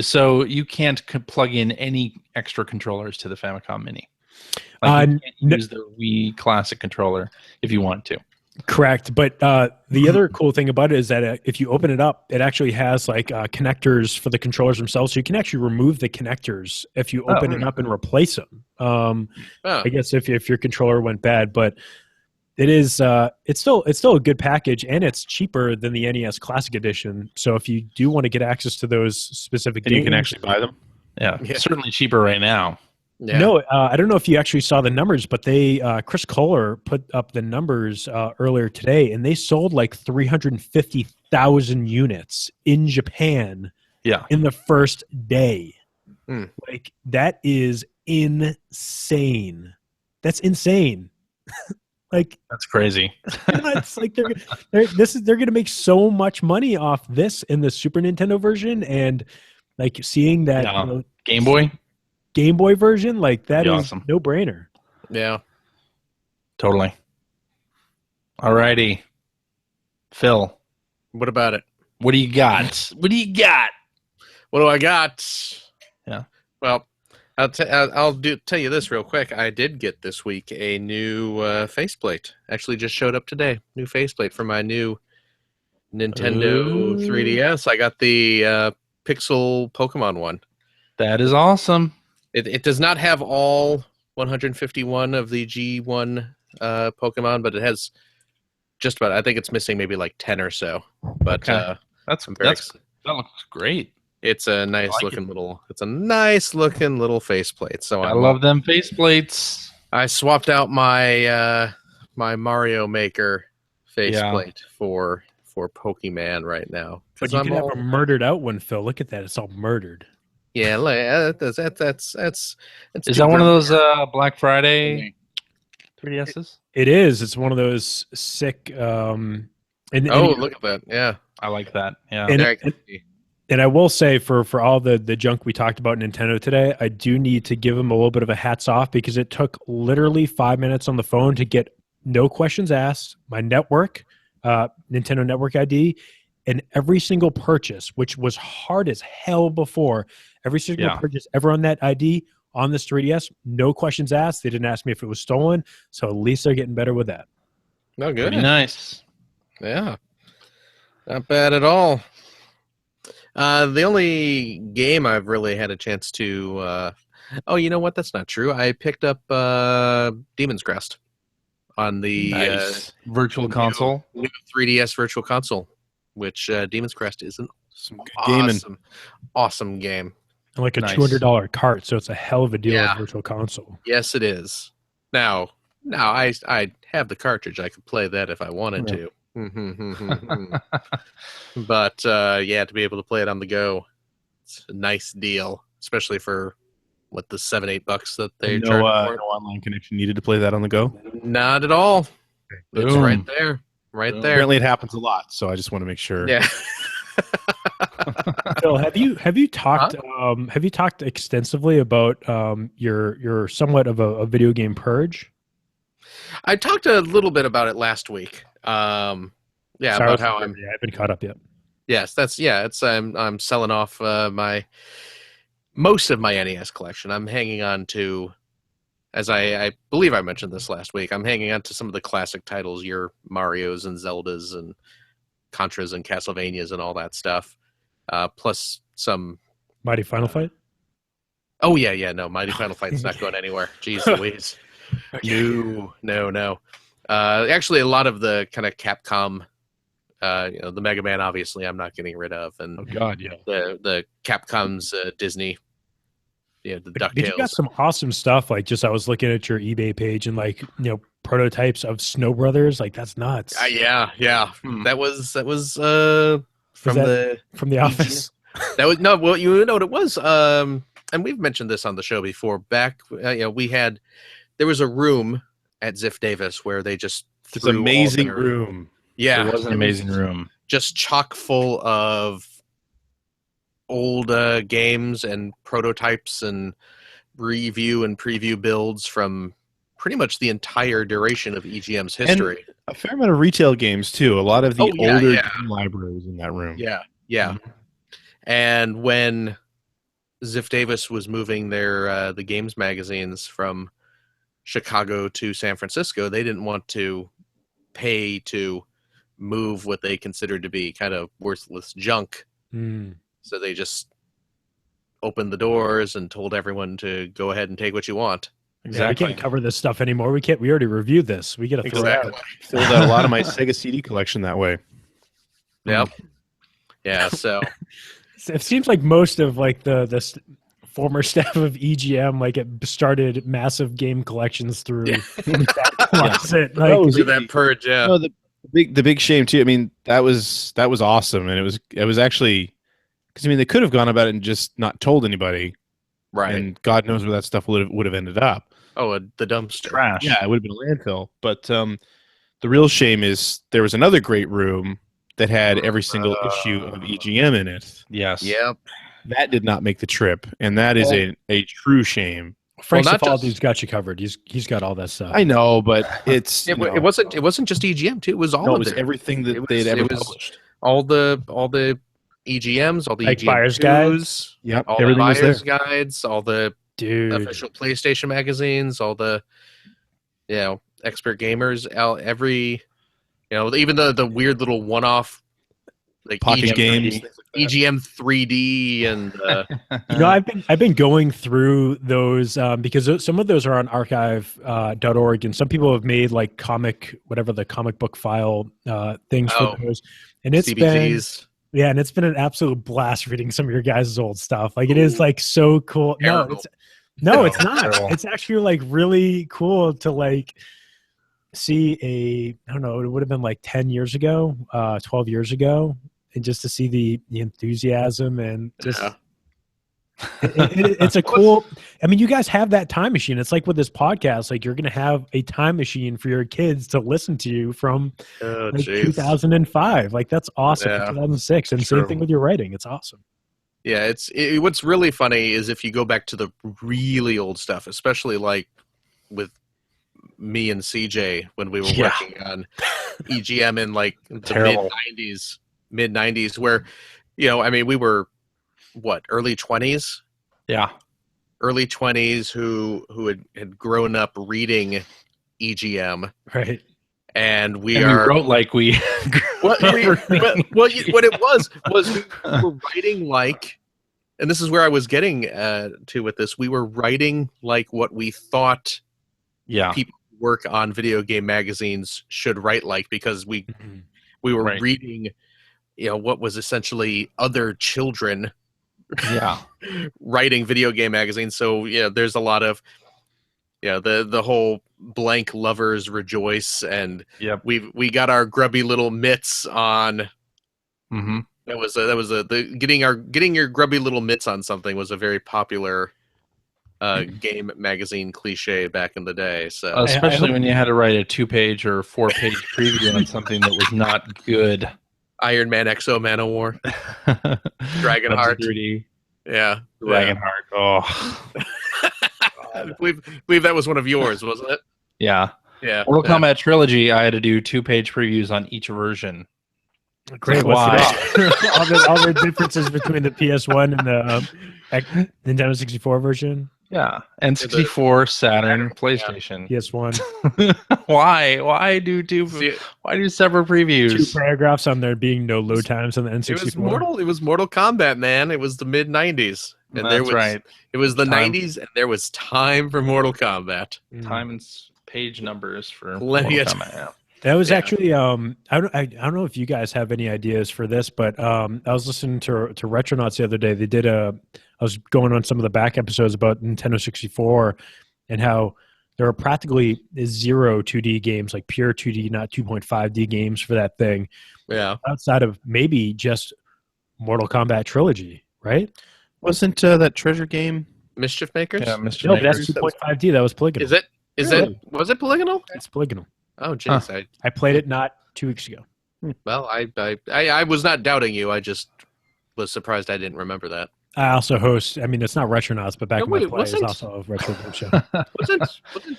So you can't plug in any extra controllers to the Famicom Mini? Like you can't use the Wii Classic controller if you want to. Correct. But the other cool thing about it is that if you open it up, it actually has like connectors for the controllers themselves. So you can actually remove the connectors if you open it up and replace them. I guess if your controller went bad, but it is it's still a good package, and it's cheaper than the NES Classic Edition. So if you do want to get access to those specific And games, you can actually buy them. Yeah, certainly cheaper right now. Yeah. No, I don't know if you actually saw the numbers, but they Chris Kohler put up the numbers earlier today, and they sold like 350,000 units in Japan. Yeah. In the first day. Mm. Like that is insane. That's insane. Like that's crazy. It's like they're gonna make so much money off this in the Super Nintendo version, and like seeing that Game Boy version, like that is awesome. No brainer. Yeah. Totally. Alrighty. Phil. What about it? What do you got? What do I got? Yeah. Well, I'll tell you this real quick. I did get this week a new faceplate. Actually, just showed up today. New faceplate for my new Nintendo 3DS. I got the Pixel Pokemon one. That is awesome. It does not have all 151 of the G1 Pokemon, but it has just about. I think it's missing maybe like 10 or so. But that looks great. It's a nice looking little faceplate. So I love them faceplates. I swapped out my my Mario Maker faceplate for Pokemon right now. But you can have a murdered out one, Phil. Look at that; it's all murdered. Yeah, that's. Is that one of those Black Friday 3DSs? It is. It's one of those sick. Look at that! Yeah, I like that. Yeah, and I will say for all the junk we talked about Nintendo today, I do need to give them a little bit of a hats off because it took literally 5 minutes on the phone to get no questions asked, my network, Nintendo Network ID, and every single purchase, which was hard as hell before, every single purchase ever on that ID on this 3DS, no questions asked. They didn't ask me if it was stolen, so at least they're getting better with that. No good. Pretty nice. Yeah, not bad at all. The only game I've really had a chance to oh, you know what? That's not true. I picked up Demon's Crest on the Virtual Console. New 3DS Virtual Console, which Demon's Crest is an awesome game. And like a $200 cart, so it's a hell of a deal on Virtual Console. Yes, it is. Now I have the cartridge. I could play that if I wanted to. But to be able to play it on the go, it's a nice deal, especially for what the $7-8 that they charge for it. No online connection needed to play that on the go. Not at all. It's Boom. right there, there. Apparently, it happens a lot, so I just want to make sure. Yeah. Phil, have you talked extensively about your somewhat of a video game purge? I talked a little bit about it last week. Yeah, Sorry, about how I'm. I haven't caught up yet. Yes, it's I'm selling off most of my NES collection. I'm hanging on to, as I believe I mentioned this last week, I'm hanging on to some of the classic titles, your Marios and Zeldas and Contras and Castlevanias and all that stuff, plus some Mighty Final Fight. Oh yeah, no, Mighty Final Fight's not going anywhere. Jeez Louise. No. Actually, a lot of the kind of Capcom, the Mega Man, obviously, I'm not getting rid of, and Oh God, yeah. the Capcom's Disney, the DuckTales. But you got some awesome stuff. Like, just I was looking at your eBay page and prototypes of Snow Brothers. Like, that's nuts. Yeah. That was from the Office. That was no. Well, you know what it was. And we've mentioned this on the show before. Back, there was a room at Ziff Davis where they just It's threw an amazing all their- room. Yeah, It was an amazing room. just chock full of old games and prototypes and review and preview builds from pretty much the entire duration of EGM's history. A fair amount of retail games too. A lot of the Oh, yeah, older yeah. game libraries in that room. Yeah. Mhm. And when Ziff Davis was moving their the games magazines from Chicago to San Francisco, they didn't want to pay to move what they considered to be kind of worthless junk. So they just opened the doors and told everyone to go ahead and take what you want. Yeah, we can't cover this stuff anymore. We can't. We already reviewed this. We got to throw it out. Filled out a lot of my Sega CD collection that way. Yep. Yeah. So It seems like most of the former staff of EGM it started massive game collections through that closet. through that purge. Yeah. No, the big shame too. I mean, that was awesome, and it was actually because they could have gone about it and just not told anybody, Right. And God knows where that stuff would have ended up. Oh, the dumpster. Trash. Yeah, it would have been a landfill. But the real shame is there was another great room that had every single issue of EGM in it. Yes. Yep. That did not make the trip, and that is a true shame. Frank Well, not Cifaldi's got you covered. He's got all that stuff. I know, but it's It wasn't just EGM too. It was all it of was it. everything that It they had was- ever it was- published. All the EGMs, all the Like EGM buyer's guides, Yep, all everything the was there. buyer's guides, all the Dude. official PlayStation magazines, all the expert gamers, every even the weird little one-off like Pocket EGM, games. EGM 3D and I've been going through those because some of those are on archive.org and some people have made comic book file things for those, and it's CBTs. and it's been an absolute blast reading some of your guys' old stuff. It is so cool. Terrible. No, it's not. Terrible. It's actually really cool to see I don't know, it would have been 10 years ago, 12 years ago, and just to see the enthusiasm and just it's a cool. I mean, you guys have that time machine. It's like with this podcast, you're going to have a time machine for your kids to listen to you from 2005. That's awesome. Yeah. 2006, and True. same thing with your writing. It's awesome. Yeah, what's really funny is if you go back to the really old stuff, especially with me and CJ when we were working on EGM in the mid 90s, where we were early 20s. Yeah. Early 20s who had grown up reading EGM, Right. and we wrote like we. what it was we were writing and this is where I was getting to with this. We were writing what we thought people who work on video game magazines should write because we were Right. reading what was essentially other children writing video game magazines. So there's a lot of the whole blank lovers rejoice, and we got our grubby little mitts on. Mm-hmm. That was the getting your grubby little mitts on something was a very popular game magazine cliche back in the day. So Especially when you had to write a 2-page or 4-page preview on something that was not good. Iron Man, Exo Man of War, Dragonheart. 3D. Yeah, Dragonheart. Oh. I believe that was one of yours, wasn't it? Yeah. Yeah. Mortal Kombat Trilogy, I had to do 2-page previews on each version. Great. Why? all the differences between the PS1 and the Nintendo 64 version. Yeah, N64, Saturn, PlayStation. PS1. Why do separate previews? 2 paragraphs on there being no load times on the N64. It was Mortal Kombat, man. It was the mid '90s, and That's right. It was the Time. '90s, and there was time for Mortal Kombat. Time and page numbers for Plenty Mortal of Kombat, yeah. That was actually I don't know if you guys have any ideas for this, but I was listening to Retronauts the other day. They did I was going on some of the back episodes about Nintendo 64 and how there are practically 0 2D games, like pure 2D, not 2.5D games for that thing. Yeah, Outside of maybe just Mortal Kombat Trilogy, right? Wasn't that treasure game? Mischief Makers. Yeah, Mr. No, but that's Makers. 2.5D. That was polygonal. Is it? Was it polygonal? It's polygonal. Oh, jeez. I played it not 2 weeks ago. Well, I was not doubting you. I just was surprised I didn't remember that. I also host. I mean, it's not Retronauts, but back in my play is wasn't- also a retro game show. Wasn't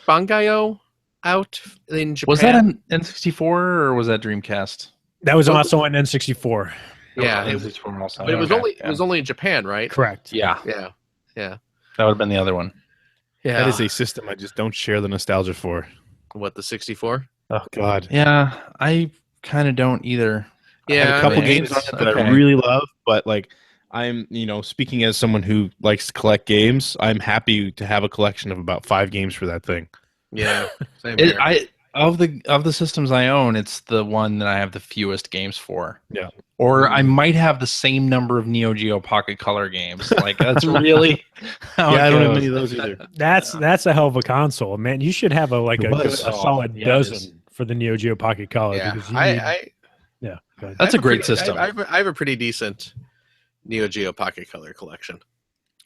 Bangayo out in Japan? Was that an N64 or was that Dreamcast? That was also on N64. Yeah, N64 also. but it was Okay, only in Japan, right? Correct. Yeah, Yeah. that would have been the other one. Yeah. That is a system I just don't share the nostalgia for. What, the 64? Oh God. Yeah, I kind of don't either. I have a couple I mean, games on it's it that I okay. really love, but like I'm, speaking as someone who likes to collect games, I'm happy to have a collection of about 5 games for that thing. Yeah. Same here. Of the systems I own, it's the one that I have the fewest games for. Yeah. Or I might have the same number of Neo Geo Pocket Color games. Like that's really how Yeah, I it don't have goes. many of those either. That's a hell of a console, man. You should have a was. solid Yeah, it is. dozen for the Neo Geo Pocket Color. Yeah. Because you need, I go ahead. That's a have great pretty- system. I have a pretty decent Neo Geo Pocket Color collection.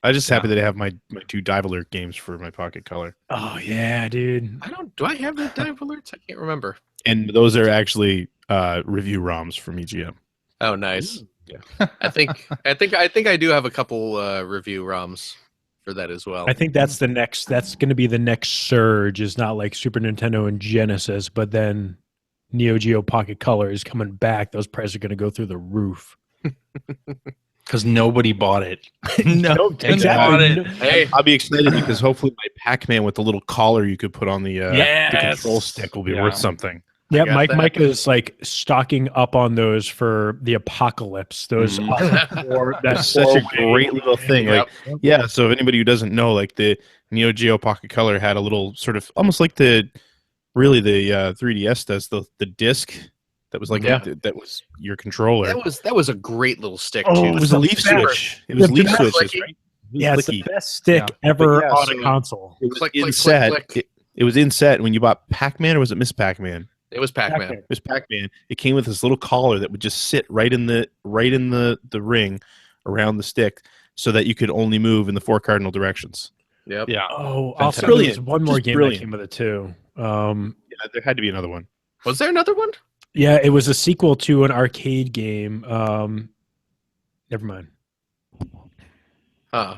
I'm just happy that I have my 2 Dive Alert games for my Pocket Color. Oh yeah, dude. Do I have the dive alerts? I can't remember. And those are actually review ROMs from EGM. Oh, nice. Yeah. I think I do have a couple review ROMs for that as well. I think that's the next. That's going to be the next surge. Is not like Super Nintendo and Genesis, but then Neo Geo Pocket Color is coming back. Those prices are going to go through the roof. Because nobody bought it. No, exactly. bought it. Hey, I'll be excited because hopefully my Pac-Man with the little collar you could put on the Yes. control stick will be Yeah. worth something. Yeah, got Mike. that. Mike is like stocking up on those for the apocalypse. Those That's such a great little thing. Yep. Like, yeah. So if anybody who doesn't know, like the Neo Geo Pocket Color had a little sort of almost like the 3DS does the disc that was like that was your controller. that was a great little stick Oh, too. it was a leaf switch. It was the leaf best switches, clicky. right? Yeah, it's Clicky. the best stick Yeah. ever But yeah, on so- a console. It was Click, in click, set. click, click. It was in set when you bought Pac-Man, or was it Miss Pac-Man? It was Pac-Man. Pac-Man. It was Pac-Man. It came with this little collar that would just sit right in the ring around the stick, so that you could only move in the 4 cardinal directions. Yep. Yeah. Oh, Fantastic. also Brilliant. there's one more Just game brilliant. that came with it too. Yeah, there had to be another one. Was there another one? Yeah, it was a sequel to an arcade game. Never mind. Huh.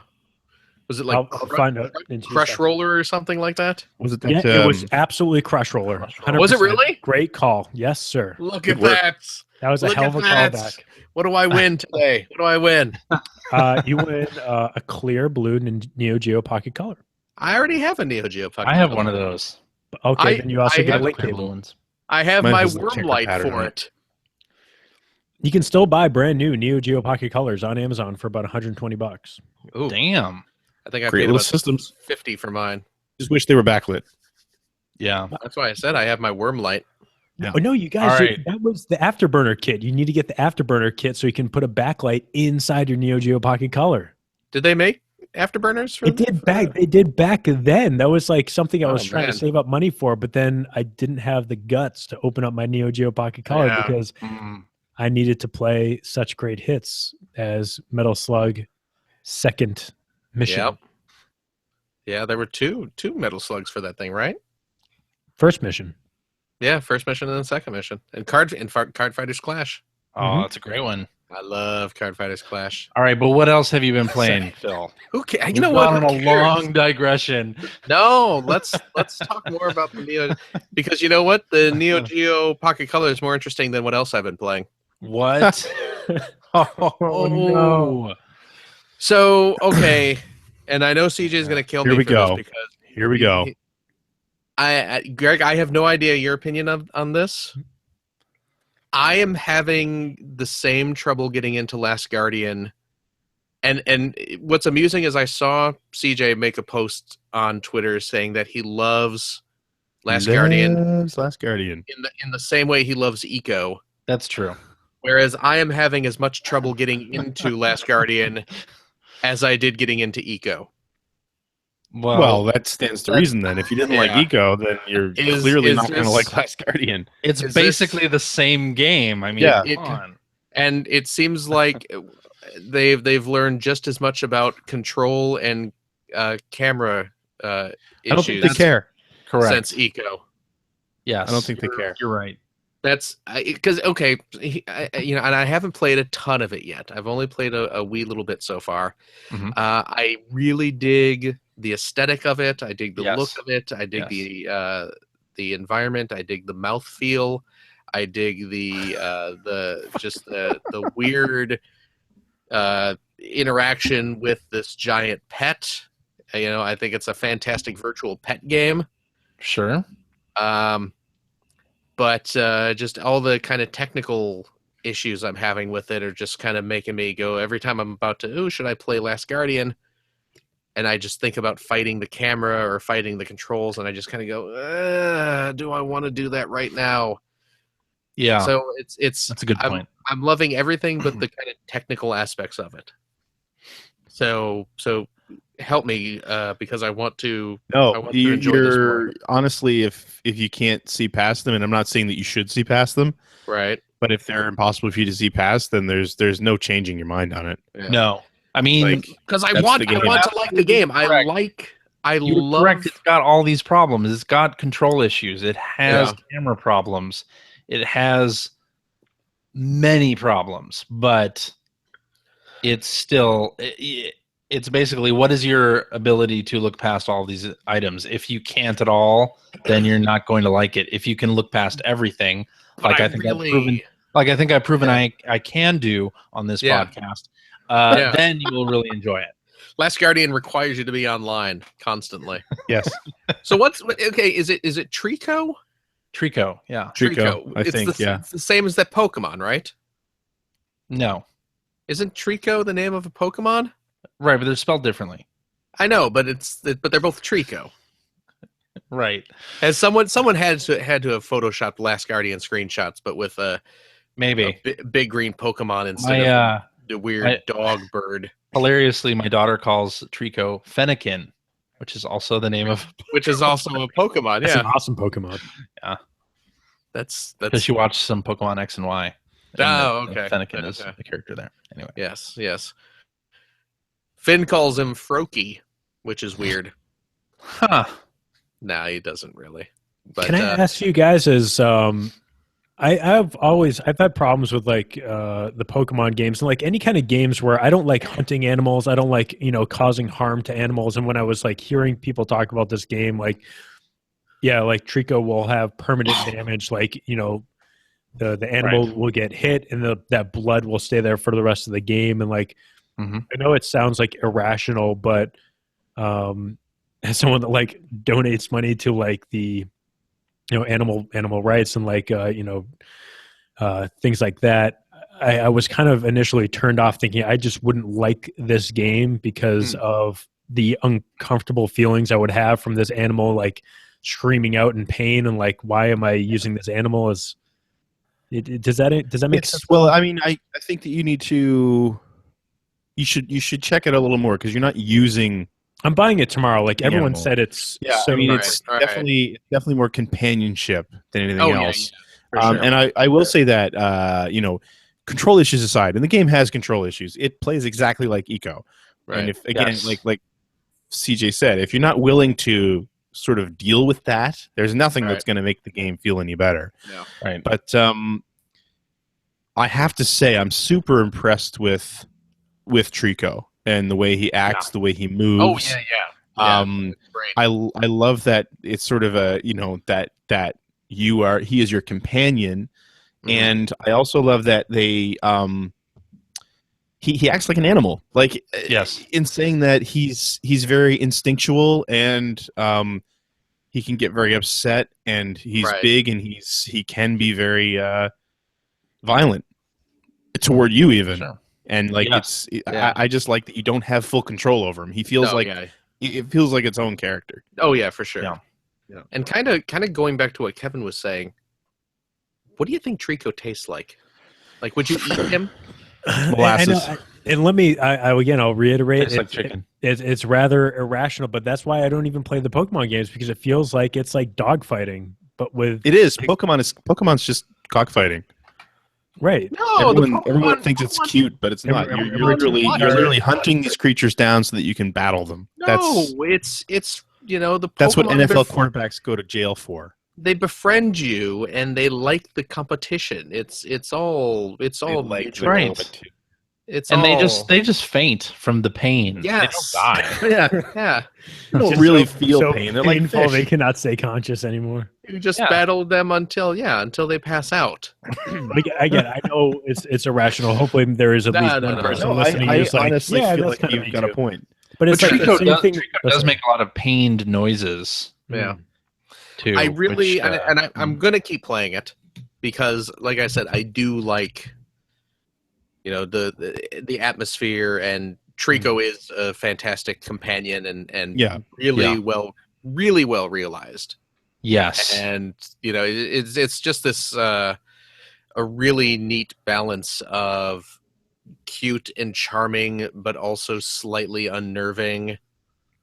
Was it like I'll find out. in 2 Crush seconds. Roller or something like that? Was it that? Yeah, it was absolutely Crush Roller. Crush Roller. Was it 100%. really? Great call. Yes, sir. Look Good at work. that. That was a Look hell at of a that. callback. What do I win today? What do I win? You win a clear blue Neo Geo Pocket Color. I already have a Neo Geo Pocket. I have Color. one of those. Okay, then you also I get a have link Clear cable. blue ones. I have Mine my has the worm checker light pattern for on it. You can still buy brand new Neo Geo Pocket Colors on Amazon for about $120. Ooh, Damn. I think I great paid little about systems. 50 for mine. Just wish they were backlit. Yeah. That's why I said I have my worm light. Yeah. Oh no, you guys! All right. That was the Afterburner kit. You need to get the Afterburner kit so you can put a backlight inside your Neo Geo Pocket Color. Did they make afterburners for It did back. They did back then. That was like something I was Oh, trying to man. save up money for, but then I didn't have the guts to open up my Neo Geo Pocket Color Yeah. because Mm. I needed to play such great hits as Metal Slug Second Mission. Yep. Yeah, there were two Metal Slugs for that thing, right? First mission. Yeah, first mission and then second mission. And Card Fighters Clash. Oh, Mhm. that's a great one. I love Card Fighters Clash. All right, but what else have you been playing, Phil? Who cares? We've You know what? gone Who on a cares? long digression. No, let's talk more about the Neo, because you know what? The Neo Geo Pocket Color is more interesting than what else I've been playing. What? Oh, no. So okay, and I know CJ is going to kill Here me we for this go. because Here we go. Greg, I have no idea your opinion on this. I am having the same trouble getting into Last Guardian, and what's amusing is I saw CJ make a post on Twitter saying that he loves Last Guardian in the same way he loves Eco. That's true. Whereas I am having as much trouble getting into Last Guardian as I did getting into Eco. Well, that stands to reason then. If you didn't like Eco, then you're clearly not going to like Last Guardian. It's basically the same game. I mean, come on. And it seems like they've learned just as much about control and camera issues. I don't think they care. Correct. Since Eco. Yes. I don't think they care. You're right. That's because okay, and I haven't played a ton of it yet. I've only played a wee little bit so far. Mm-hmm. I really dig the aesthetic of it. I dig the Yes. look of it. I dig the environment. I dig the mouthfeel. I dig the weird interaction with this giant pet. I think it's a fantastic virtual pet game. Sure. But just all the kind of technical issues I'm having with it are just kind of making me go every time I'm about to, should I play Last Guardian? And I just think about fighting the camera or fighting the controls, and I just kind of go, do I want to do that right now? Yeah. So it's that's a good point. I'm loving everything but the kind of technical aspects of it. So help me because I want to. No, enjoy this more. Honestly, if you can't see past them, and I'm not saying that you should see past them, right? But if they're impossible for you to see past, then there's no changing your mind on it. Yeah. No, I mean, because I want to like the game. I love. Correct. It's got all these problems. It's got control issues. It has camera problems. It has many problems, but it's still. It's basically, what is your ability to look past all these items? If you can't at all, then you're not going to like it. If you can look past everything, like I think I've proven I can do on this podcast, then you will really enjoy it. Last Guardian requires you to be online constantly. Yes. So is it Trico? Trico, yeah. Trico, I think, it's the same as that Pokemon, right? No. Isn't Trico the name of a Pokemon? Right, but they're spelled differently. I know, but they're both Trico. Right. As someone had to have photoshopped Last Guardian screenshots, but with a big green Pokemon instead of the weird dog bird. Hilariously, my daughter calls Trico Fennekin, which is also the name of which is also a Pokemon. That's an awesome Pokemon. Yeah. That's because she watched some Pokemon X and Y. Okay. Fennekin is the character there. Anyway. Yes. Finn calls him Froakie, which is weird. Huh. Nah, he doesn't really. But, can I ask you guys, I've had problems with like the Pokemon games and like any kind of games where I don't like hunting animals. I don't like, causing harm to animals. And when I was like hearing people talk about this game, like Trico will have permanent damage. Like, the animal will get hit and that blood will stay there for the rest of the game. And like, I know it sounds like irrational, but as someone that like donates money to like the animal rights and like things like that, I was kind of initially turned off, thinking I just wouldn't like this game because of the uncomfortable feelings I would have from this animal like screaming out in pain, and like, why am I using this animal? Does that make sense? Well, I mean, I think that you need to. You should check it a little more because you're not using. I'm buying it tomorrow. Like everyone said, it's I mean, it's definitely more companionship than anything else. Sure. And I will say that control issues aside, and the game has control issues. It plays exactly like Eco. Right. And if again, like CJ said, if you're not willing to sort of deal with that, there's nothing that's going to make the game feel any better. Yeah. Right. But I have to say, I'm super impressed with Trico and the way he acts, the way he moves. Oh yeah. I love that it's sort of a that he is your companion, And I also love that they he acts like an animal. Like Yes. in saying that he's very instinctual and he can get very upset and he's Right. big and he can be very violent toward you even. Sure. And like Yes. I just like that you don't have full control over him. He feels it feels like its own character. Oh yeah, for sure. Yeah. And kind of going back to what Kevin was saying, what do you think Trico tastes like? Like, would you eat him? Molasses. And let me, I'll reiterate, Tastes like chicken. It's rather irrational, but that's why I don't even play the Pokemon games, because it feels like it's like dogfighting, but with It is. Pokemon's just cockfighting. right. No, Everyone thinks it's cute, but it's not. You're literally hunting these creatures down so that you can battle them. No, it's the Pokemon That's what NFL quarterbacks go to jail for. They befriend you and they like the competition. It's all like mutual. Right. It's And all, they just faint from the pain. yes. They don't die. yeah. They don't Just really so- feel so pain. They're like painful, fish. they cannot stay conscious anymore. You just Yeah. battle them until they pass out. Again, I know it's irrational. Hopefully, there is at least one person No, listening I who's like, honestly yeah, feel that's like kinda you've got a me too. point. But it's But like the Trico same thing. does make a lot of pained noises Yeah. too. I really which, I'm gonna keep playing it because, like I said, I do like the atmosphere, and Trico is a fantastic companion and really well realized. yes. And it's just this a really neat balance of cute and charming, but also slightly unnerving,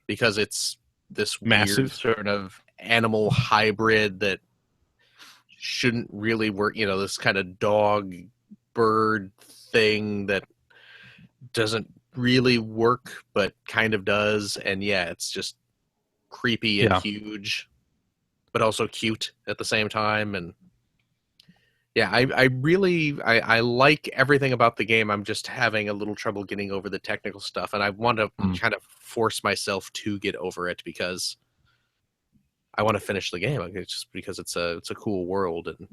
because it's this Massive. weird sort of animal hybrid that shouldn't really work. This kind of dog bird thing that doesn't really work, but kind of does. And yeah, it's just creepy and huge, but also cute at the same time. And yeah, I really like everything about the game. I'm just having a little trouble getting over the technical stuff, and I want to kind of force myself to get over it because I want to finish the game. It's just because it's a cool world and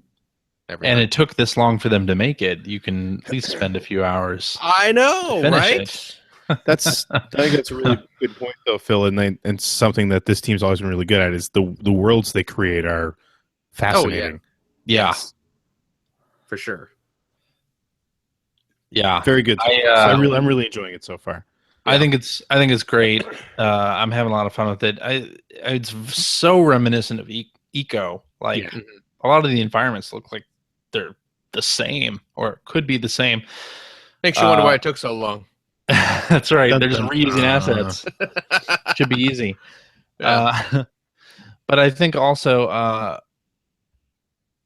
everything. And it took this long for them to make it. You can at least spend a few hours. I know, finish right? it. I think that's a really good point, though, Phil, and something that this team's always been really good at is the worlds they create are fascinating. Yeah. Yes. For sure. Yeah. Very good. I'm really enjoying it so far. I think it's great. I'm having a lot of fun with it. It's so reminiscent of Eco. Like a lot of the environments look like they're the same or could be the same. Makes you wonder why it took so long. That's right. They're just reusing assets. Should be easy. Yeah. But I think also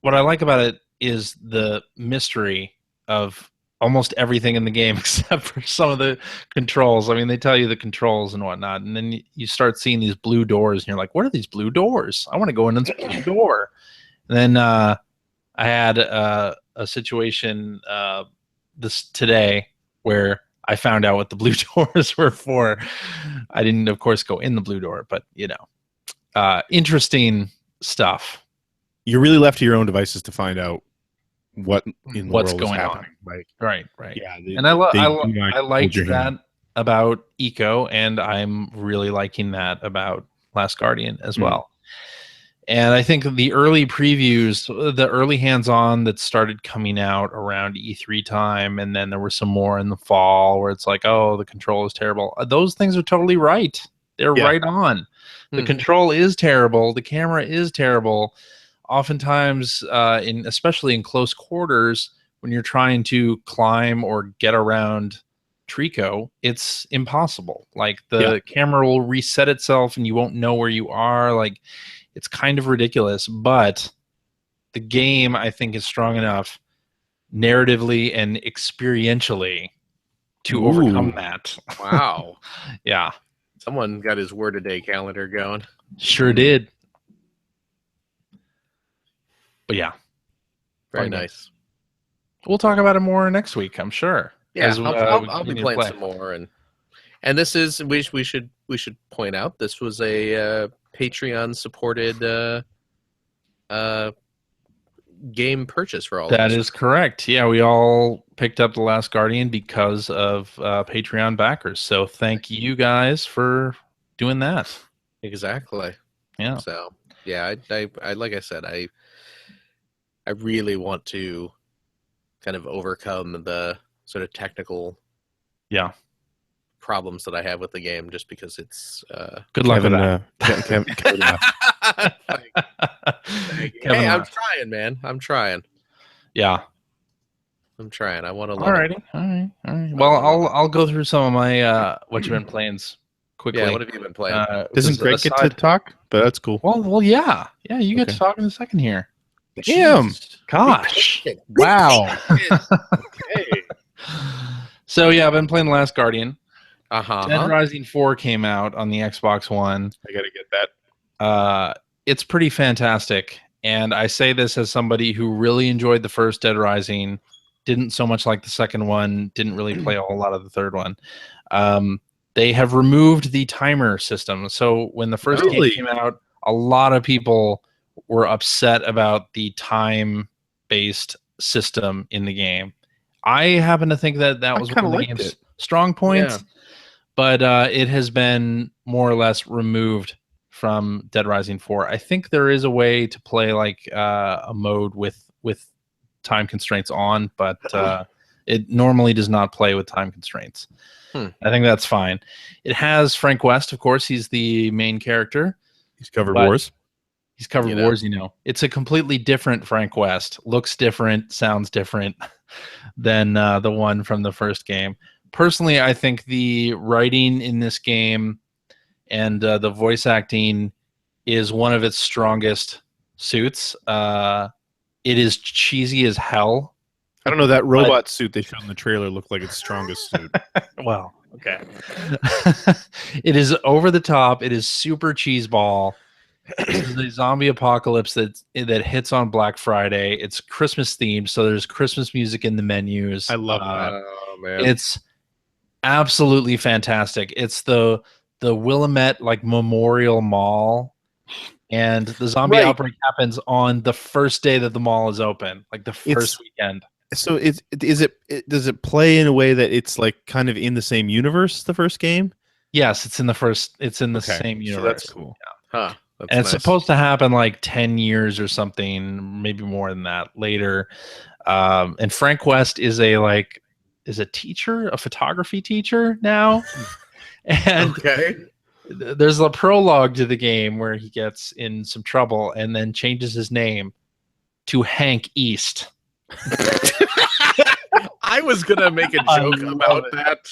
what I like about it is the mystery of almost everything in the game except for some of the controls. I mean, they tell you the controls and whatnot, and then you start seeing these blue doors, and you're like, what are these blue doors? I want to go in this blue door. And then I had a situation today where I found out what the blue doors were for. I didn't, of course, go in the blue door, but interesting stuff. You're really left to your own devices to find out what's going on. Like, right. Yeah, and I liked that about Eco, and I'm really liking that about Last Guardian as well. And I think the early previews, the early hands-on that started coming out around E3 time, and then there were some more in the fall where it's like, oh, the control is terrible. Those things are totally right. They're right on. The control is terrible. The camera is terrible. Oftentimes, especially in close quarters, when you're trying to climb or get around Trico, it's impossible. Like the camera will reset itself and you won't know where you are. Like, it's kind of ridiculous, but the game, I think, is strong enough narratively and experientially to overcome that. Wow. Yeah. Someone got his word a day calendar going. Sure did. But yeah. Very nice. We'll talk about it more next week, I'm sure. Yeah, I'll be playing some more, and this is we should point out this was a Patreon supported game purchase for all of us. That is correct. Yeah, we all picked up The Last Guardian because of Patreon backers. So thank you guys for doing that. Exactly. Yeah. So yeah, I like I said, I really want to kind of overcome the sort of technical problems that I have with the game, just because it's good luck with that. Kevin, hey, I'm trying, man. I'm trying. Yeah. I'm trying. I want to All right. Well, I'll go through some of my what you've been playing quickly. Yeah, what have you been playing? Doesn't Greg get to talk? But that's cool. Well, yeah. Yeah, you get to talk in a second here. Damn. Gosh. Wow. Okay. So yeah, I've been playing The Last Guardian. Dead Uh-huh. Rising 4 came out on the Xbox One. I gotta get that. It's pretty fantastic, and I say this as somebody who really enjoyed the first Dead Rising, didn't so much like the second one, didn't really play a whole lot of the third one. They have removed the timer system. So when the first game came out, a lot of people were upset about the time-based system in the game. I happen to think that was one of the game's strong points, but it has been more or less removed from Dead Rising 4. I think there is a way to play like a mode with time constraints on, but it normally does not play with time constraints. I think that's fine. It has Frank West, of course. He's the main character. He's covered wars. He's covered wars, It's a completely different Frank West. Looks different, sounds different than the one from the first game. Personally, I think the writing in this game and the voice acting is one of its strongest suits. It is cheesy as hell. I don't know, that robot suit they showed in the trailer looked like its strongest suit. Well, okay. It is over the top. It is super cheeseball. This is a zombie apocalypse that hits on Black Friday. It's Christmas themed, so there's Christmas music in the menus. I love that. Oh, man. It's absolutely fantastic. It's the Willamette like Memorial Mall, and the zombie outbreak happens on the first day that the mall is open, like the first weekend. So does it play in a way that it's like kind of in the same universe as the first game? Yes, it's in the same universe. So that's cool. Yeah. Huh. That's And it's nice. supposed to happen like 10 years or something, maybe more than that later. And Frank West is a teacher, a photography teacher now. And there's a prologue to the game where he gets in some trouble and then changes his name to Hank East. I was gonna make a joke about that.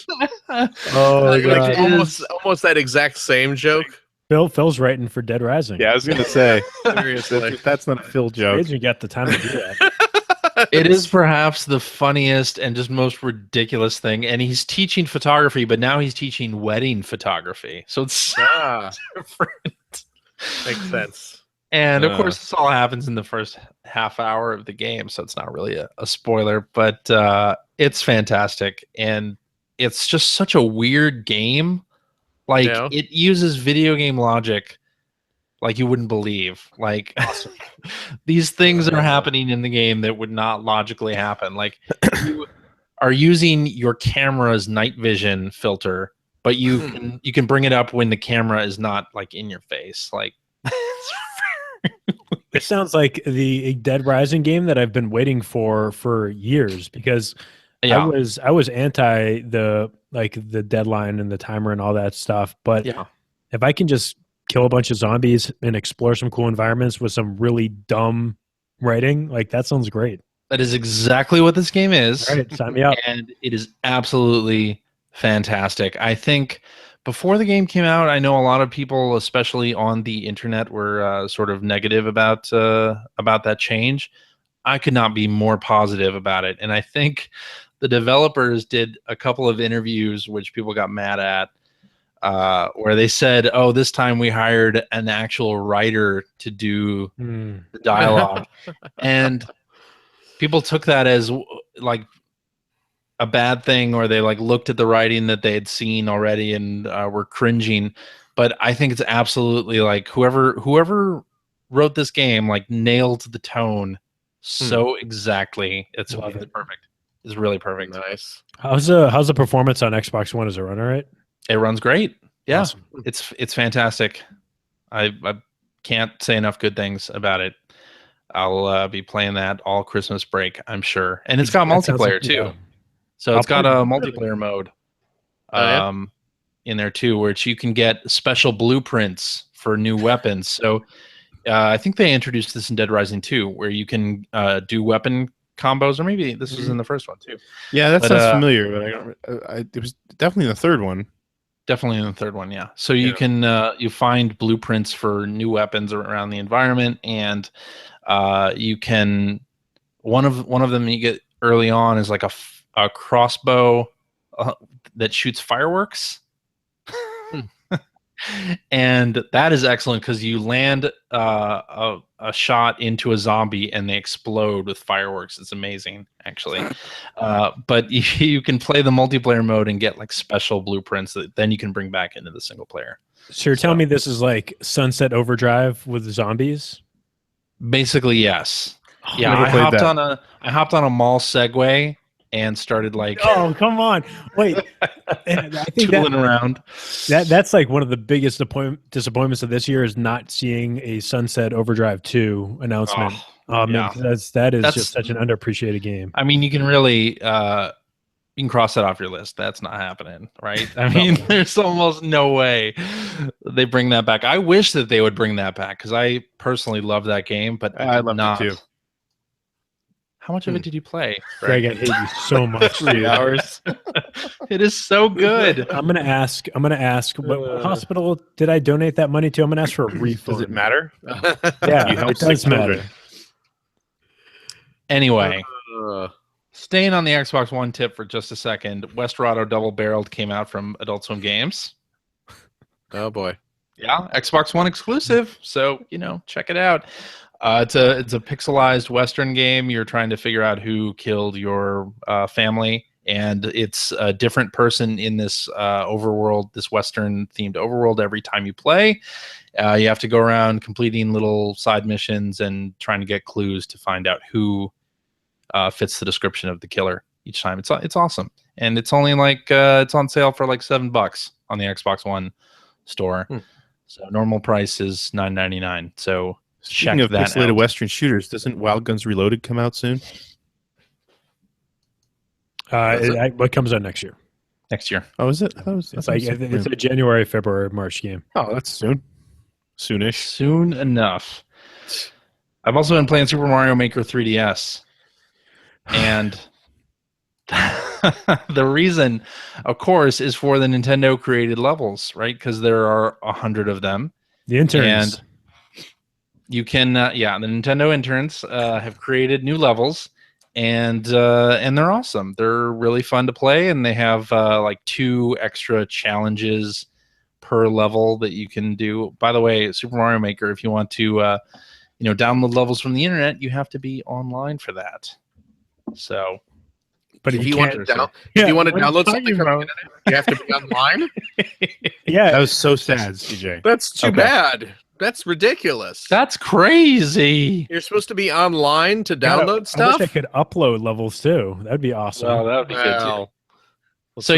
Oh, like almost that exact same joke. Phil's writing for Dead Rising. Yeah, I was gonna say. Seriously, that's not a Phil joke. You got the time to do that. It is perhaps the funniest and just most ridiculous thing. And he's teaching photography, but now he's teaching wedding photography. So it's different. Makes sense. And of course, this all happens in the first half hour of the game, so it's not really a spoiler, but it's fantastic. And it's just such a weird game. Like, it uses video game logic like you wouldn't believe. Like, these things are happening in the game that would not logically happen. Like, you are using your camera's night vision filter, but you can bring it up when the camera is not like in your face. Like, it sounds like the Dead Rising game that I've been waiting for years, because I was anti the deadline and the timer and all that stuff. But if I can just kill a bunch of zombies and explore some cool environments with some really dumb writing, like, that sounds great. That is exactly what this game is. All right, sign me up. And it is absolutely fantastic. I think before the game came out, I know a lot of people, especially on the internet, were sort of negative about that change. I could not be more positive about it. And I think the developers did a couple of interviews, which people got mad at, where they said, "Oh, this time we hired an actual writer to do the dialogue," and people took that as like a bad thing, or they like looked at the writing that they had seen already and were cringing. But I think it's absolutely like whoever wrote this game like nailed the tone so exactly. It's perfect. It's really perfect. Nice. How's the performance on Xbox One? Is it run all right? It runs great. Yeah, Awesome. it's fantastic. I can't say enough good things about it. I'll be playing that all Christmas break, I'm sure. And it's got multiplayer too. Yeah. So it's got a multiplayer mode in there too, which you can get special blueprints for new weapons. So I think they introduced this in Dead Rising 2, where you can do weapon combos, or maybe this was in the first one too. Yeah, that sounds familiar, but it was definitely in the third one. Definitely in the third one, yeah. So you can you find blueprints for new weapons around the environment, and you can one of them you get early on is like a crossbow that shoots fireworks. And that is excellent because you land a shot into a zombie and they explode with fireworks. It's amazing, actually. But you can play the multiplayer mode and get like special blueprints that then you can bring back into the single player. So you're telling me this is like Sunset Overdrive with zombies? Basically, yes. Yeah, I hopped on a mall Segway and started like oh, come on, wait. And I think tooling around. That's like one of the biggest disappointments of this year is not seeing a Sunset Overdrive 2 announcement. Man, that is just such an underappreciated game. I mean, you can really you can cross that off your list. That's not happening, right? I mean, there's almost no way they bring that back. I wish that they would bring that back because I personally love that game, but I love it too. How much of it did you play, Greg? I hate you so much. 3 hours. It is so good. I'm gonna ask. What hospital did I donate that money to? I'm gonna ask for a refund. Does it matter? Yeah, it does matter. Anyway, staying on the Xbox One tip for just a second, Westerado Double Barreled came out from Adult Swim Games. Oh boy. Yeah, Xbox One exclusive. So, check it out. It's a pixelized Western game. You're trying to figure out who killed your family, and it's a different person in this overworld, this Western-themed overworld every time you play. You have to go around completing little side missions and trying to get clues to find out who fits the description of the killer each time. It's awesome, and it's only like it's on sale for like $7 on the Xbox One store. So normal price is $9.99. So speaking of pixelated Western shooters, doesn't Wild Guns Reloaded come out soon? What comes out next year? Next year. Oh, is it? It's a January, February, March game. Oh, that's soon. Soonish. Soon enough. I've also been playing Super Mario Maker 3DS. And the reason, of course, is for the Nintendo created levels, right? Because there are 100 of them. The interns. And you can, the Nintendo interns have created new levels, and they're awesome. They're really fun to play, and they have like 2 extra challenges per level that you can do. By the way, Super Mario Maker, if you want to, download levels from the internet, you have to be online for that. So, but if you want to download something from the internet, you have to be online. Yeah, that was so sad, CJ. That's too bad. That's ridiculous. That's crazy. You're supposed to be online to download stuff? I wish I could upload levels too. That'd be awesome. Well, that would be good too. So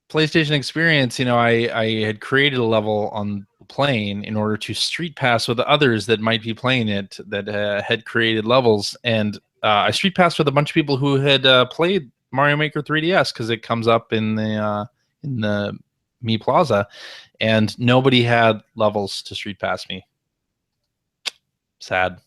PlayStation Experience, I had created a level on the plane in order to street pass with others that might be playing it that had created levels. And I street passed with a bunch of people who had played Mario Maker 3DS because it comes up in the Mi Plaza, and nobody had levels to street pass me. Sad.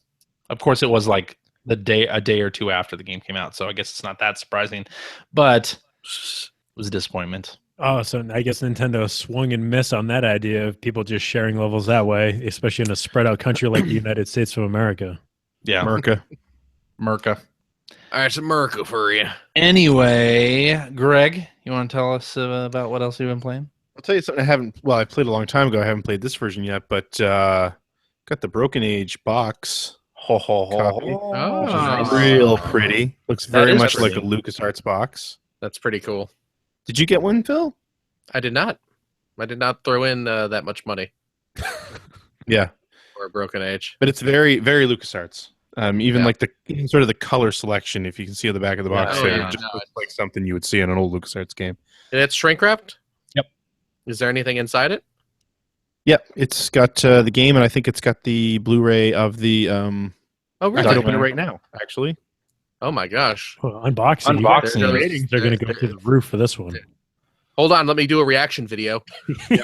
Of course, it was like a day or two after the game came out, so I guess it's not that surprising, but it was a disappointment. Oh, so I guess Nintendo swung and missed on that idea of people just sharing levels that way, especially in a spread out country like the United States of America. Yeah, Merca. All right, some Merca for you. Anyway, Greg, you want to tell us about what else you've been playing? I'll tell you something I played a long time ago. I haven't played this version yet, but got the Broken Age box. Oh, real pretty. Looks very much like a LucasArts box. That's pretty cool. Did you get one, Phil? I did not. I did not throw in that much money. Yeah. For a Broken Age. But it's very, very LucasArts. Even like even sort of the color selection, if you can see on the back of the box, Yeah. it just looks like something you would see in an old LucasArts game. And it's shrink wrapped? Yep. Is there anything inside it? Yep, it's got the game, and I think it's got the Blu-ray of the. Oh, I really? can open it right now, actually. Oh my gosh! Well, unboxing. Unboxing. Ratings are going to go through the roof for this one. Hold on, let me do a reaction video.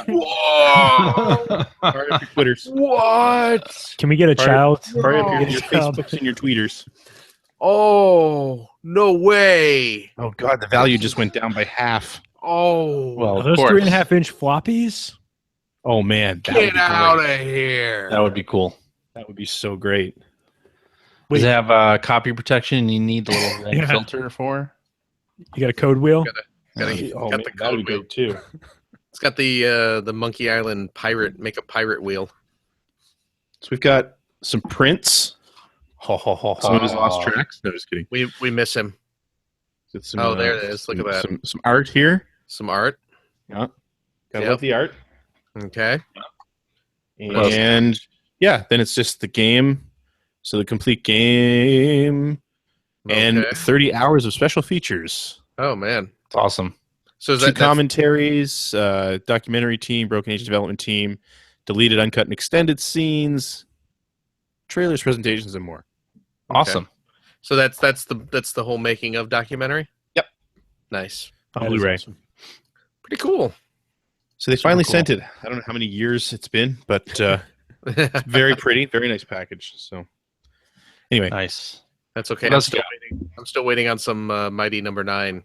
Whoa! Fire up your Twitters. What? Can we get a child? Fire up your child. Facebooks and your tweeters. Oh, no way! Oh God, the value just went down by half. Oh, Well, Are of those course. 3.5-inch floppies? Oh man, that would get be out great. of here! That would be cool. That would be so great. Does it have copy protection you need the little red Yeah. filter for? You got a code wheel? Got Oh, the man, that would code be wheel. great too. It's got the Monkey Island make a pirate wheel. So we've got some prints. Some of his lost tracks. No, just kidding. We miss him. It's some, Oh, there it is. Look at that. Some art here. Some art. Yeah. Gotta Yep. love the art. Okay. And yeah, then it's just the game. So the complete game and Okay. 30 hours of special features. Oh man. It's awesome. So is Two that commentaries, documentary team, Broken Age development team, deleted, uncut, and extended scenes, trailers, presentations, and more. Awesome. so that's the whole making of documentary? Yep. Nice. On That is Blu-ray. awesome. Pretty cool. So they Super finally cool. sent it. I don't know how many years it's been, but very pretty, very nice package. So anyway, Nice. That's okay. What else you I'm still waiting on some Mighty Number 9.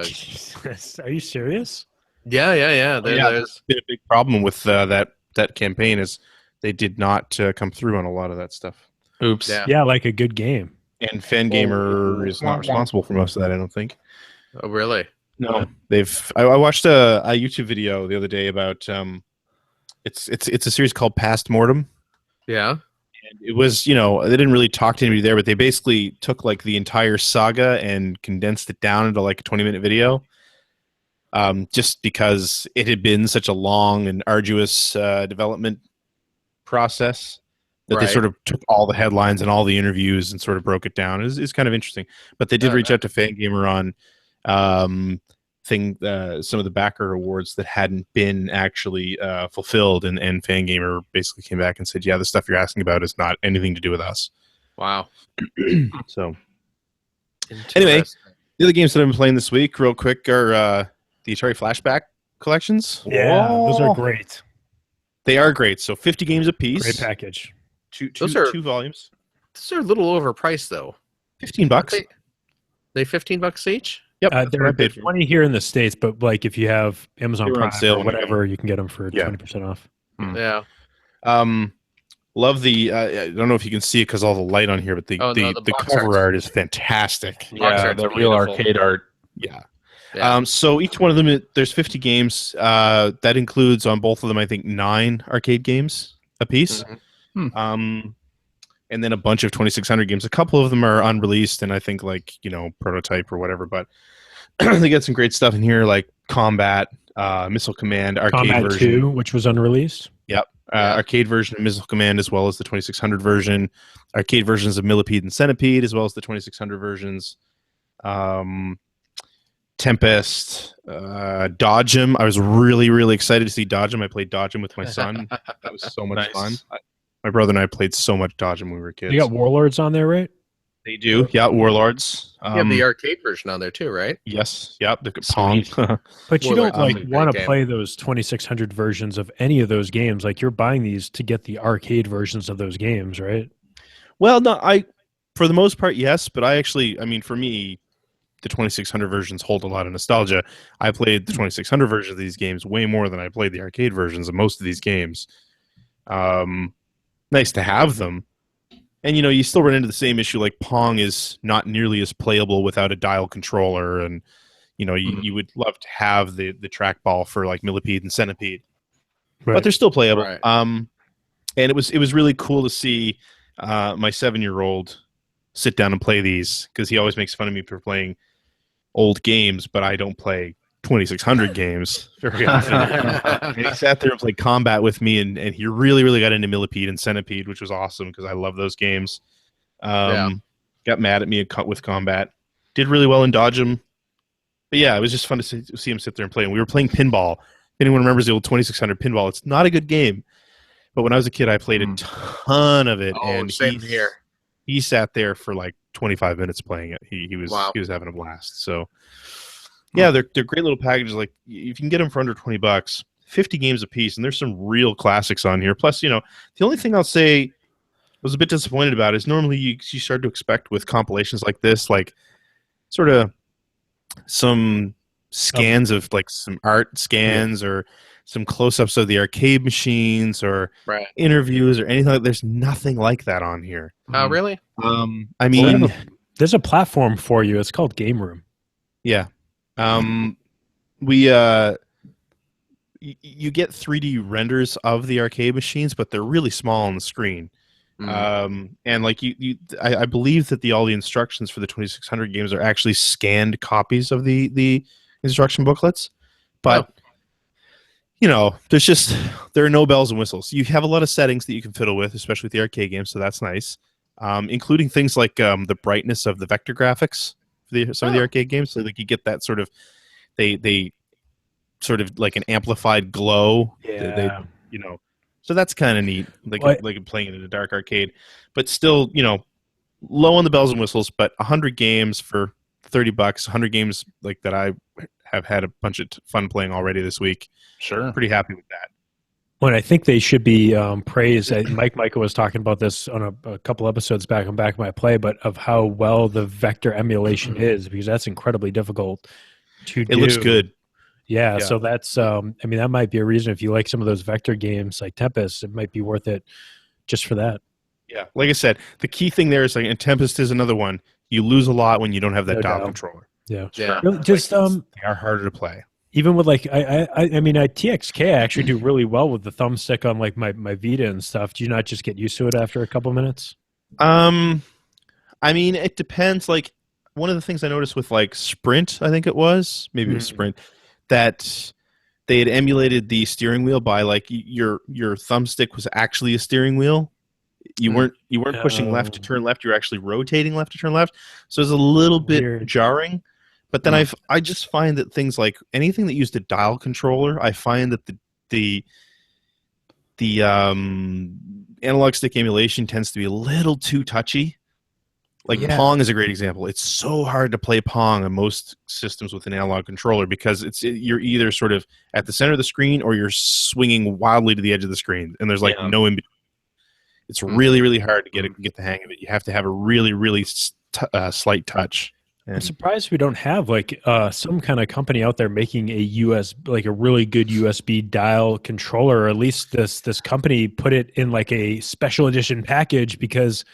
Jesus. Are you serious? Yeah. yeah, There's been a big problem with that campaign is they did not come through on a lot of that stuff. Oops. Yeah. Yeah, like a good game. And Fangamer is not responsible for most of that, I don't think. Oh, really? No, I watched a YouTube video the other day about it's a series called Past Mortem. Yeah. And it was, they didn't really talk to anybody there, but they basically took like the entire saga and condensed it down into like a 20-minute video. Just because it had been such a long and arduous development process that they Right. sort of took all the headlines and all the interviews and sort of broke it down. It's kind of interesting. But they did Oh, reach out to Fangamer on some of the backer awards that hadn't been actually fulfilled, and Fangamer basically came back and said, yeah, the stuff you're asking about is not anything to do with us. Wow. So anyway, the other games that I've been playing this week real quick are the Atari Flashback collections. Yeah, those are great. They are great. So 50 games a piece. Great package. Those are- two volumes. These are a little overpriced though. $15. They $15 each? Yep. that's what I They're paid for. 20 here in the States, but like if you have Amazon They were on Prime sale or whatever, you can get them for Yeah. 20% off. Yeah. Love the I don't know if you can see it because all the light on here, but the the box cover art's- art is fantastic. Yeah, art's the real beautiful. arcade art. Yeah. Yeah. So each one of them, there's 50 games. That includes on both of them, I think, 9 arcade games a piece. Mhm. And then a bunch of 2600 games. A couple of them are unreleased, and I think prototype or whatever. But they got some great stuff in here, like Combat, Missile Command, arcade Combat version. 2, which was unreleased. Yep. Arcade version of Missile Command, as well as the 2600 version. Arcade versions of Millipede and Centipede, as well as the 2600 versions. Tempest, Dodgem. I was really, really excited to see Dodgem. I played Dodgem with my son. That was so much Nice. fun. My brother and I played so much Dodgem when we were kids. You got Warlords on there, right? They do. Yeah, Warlords. You have the arcade version on there too, right? Yes. Yep. The Pong. But you Warlords don't is a great want to game. play those 2600 versions of any of those games. Like you're buying these to get the arcade versions of those games, right? Well, no, for the most part, yes. But for me, the 2600 versions hold a lot of nostalgia. I played the 2600 version of these games way more than I played the arcade versions of most of these games. Nice to have them. And, you still run into the same issue, like Pong is not nearly as playable without a dial controller. And, you would love to have the trackball for, like, Millipede and Centipede. Right. But they're still playable. Right. And it was really cool to see my 7-year-old sit down and play these, because he always makes fun of me for playing old games, but I don't play 2600 games very often. And he sat there and played Combat with me, and he really, really got into Millipede and Centipede, which was awesome because I love those games. Got mad at me with combat. Did really well in dodge him. But yeah, it was just fun to see him sit there and play. And we were playing pinball. If anyone remembers the old 2600 pinball, it's not a good game. But when I was a kid, I played a ton of it. Oh, and same here. He sat there for like 25 minutes playing it. He was Wow. he was having a blast. So yeah, they're great little packages. Like if you can get them for under $20, 50 games a piece, and there's some real classics on here. Plus, the only thing I'll say I was a bit disappointed about is normally you start to expect with compilations like this, like sort of some scans of like some art scans or some close-ups of the arcade machines or interviews or anything. There's nothing like that on here. Oh, really? I mean, there's a platform for you. It's called Game Room. Yeah. You get 3D renders of the arcade machines, but they're really small on the screen. And like I believe that all the instructions for the 2600 games are actually scanned copies of the instruction booklets, but there are no bells and whistles. You have a lot of settings that you can fiddle with, especially with the arcade games, so that's nice. Including things like the brightness of the vector graphics for some of the arcade games, so like you get that sort of they sort of like an amplified glow. Yeah. So that's kind of neat, like playing it in a dark arcade, but still, low on the bells and whistles. But 100 games for $30, 100 games like that I have had a bunch of fun playing already this week. Sure, pretty happy with that. Well, I think they should be praised. Micah was talking about this on a couple episodes back on Back of My Play, but of how well the vector emulation is, because that's incredibly difficult to do. It looks good. Yeah, so that's that might be a reason if you like some of those vector games like Tempest, it might be worth it just for that. Yeah, like I said, the key thing there is and Tempest is another one. You lose a lot when you don't have that dial controller. Yeah. Just they are harder to play. Even with like I mean at TXK I actually do really well with the thumbstick on like my Vita and stuff. Do you not just get used to it after a couple minutes? I mean it depends. Like one of the things I noticed with like Sprint, I think it was Sprint, that they had emulated the steering wheel by like your thumbstick was actually a steering wheel. You weren't pushing left to turn left. You're actually rotating left to turn left. So it's a little bit jarring. But then I just find that things like anything that used a dial controller, I find that the analog stick emulation tends to be a little too touchy. Like Pong is a great example. It's so hard to play Pong on most systems with an analog controller because you're either sort of at the center of the screen or you're swinging wildly to the edge of the screen, and there's like no in between. It's really, really hard to get the hang of it. You have to have a really, really slight touch. I'm surprised we don't have like some kind of company out there making a really good USB dial controller, or at least this company put it in like a special edition package, because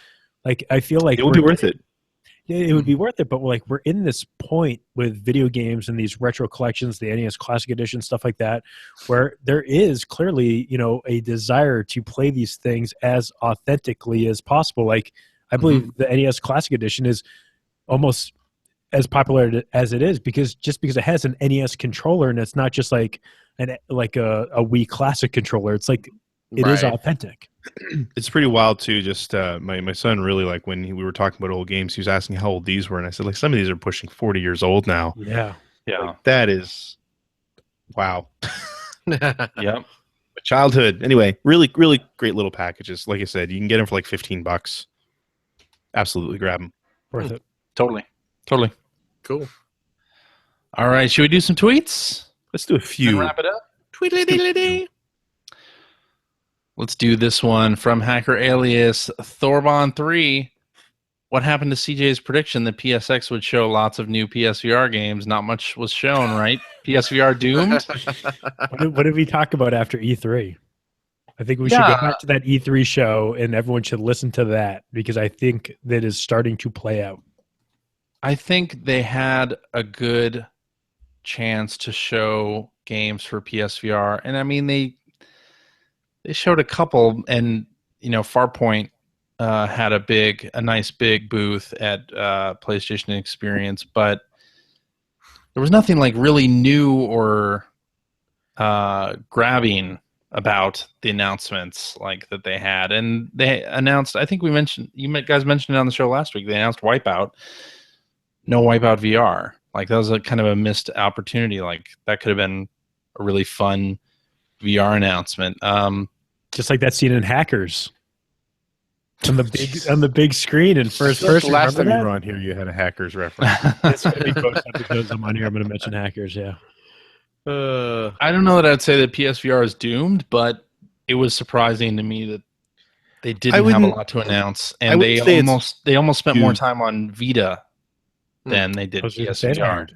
like I feel like it would be worth it. Yeah, it would be worth it, but like we're in this point with video games and these retro collections, the NES Classic Edition, stuff like that, where there is clearly, a desire to play these things as authentically as possible. Like I believe the NES Classic Edition is almost as popular as it is because it has an NES controller, and it's not just like a Wii Classic controller. It's like it is authentic. It's pretty wild too. Just my son really, like when we were talking about old games, he was asking how old these were, and I said like some of these are pushing 40 years old now. Yeah. Like, that is wow. Yep. Childhood. Anyway, really, really great little packages. Like I said, you can get them for like $15. Absolutely grab them. Worth it. Totally. Cool. All right, should we do some tweets? Let's do a few. And wrap it up. Tweedledee. Let's do this one from Hacker Alias Thorbon3. What happened to CJ's prediction that PSX would show lots of new PSVR games? Not much was shown, right? PSVR doomed? What did we talk about after E3? I think we should go back to that E3 show, and everyone should listen to that, because I think that is starting to play out. I think they had a good chance to show games for PSVR. And I mean, they showed a couple, and Farpoint had a nice big booth at PlayStation Experience, but there was nothing like really new or grabbing about the announcements like that they had, and they announced. I think guys mentioned it on the show last week. They announced Wipeout. No Wipeout VR. Like that was a kind of a missed opportunity. Like that could have been a really fun VR announcement. Just like that scene in Hackers on the big screen in first person. The last time Remember you were on here, you had a Hackers reference. It's going to be post episodes. I'm on here. I'm going to mention Hackers. Yeah. I don't know that I'd say that PSVR is doomed, but it was surprising to me that they didn't have a lot to announce, and they almost spent more time on Vita than they did PSVR.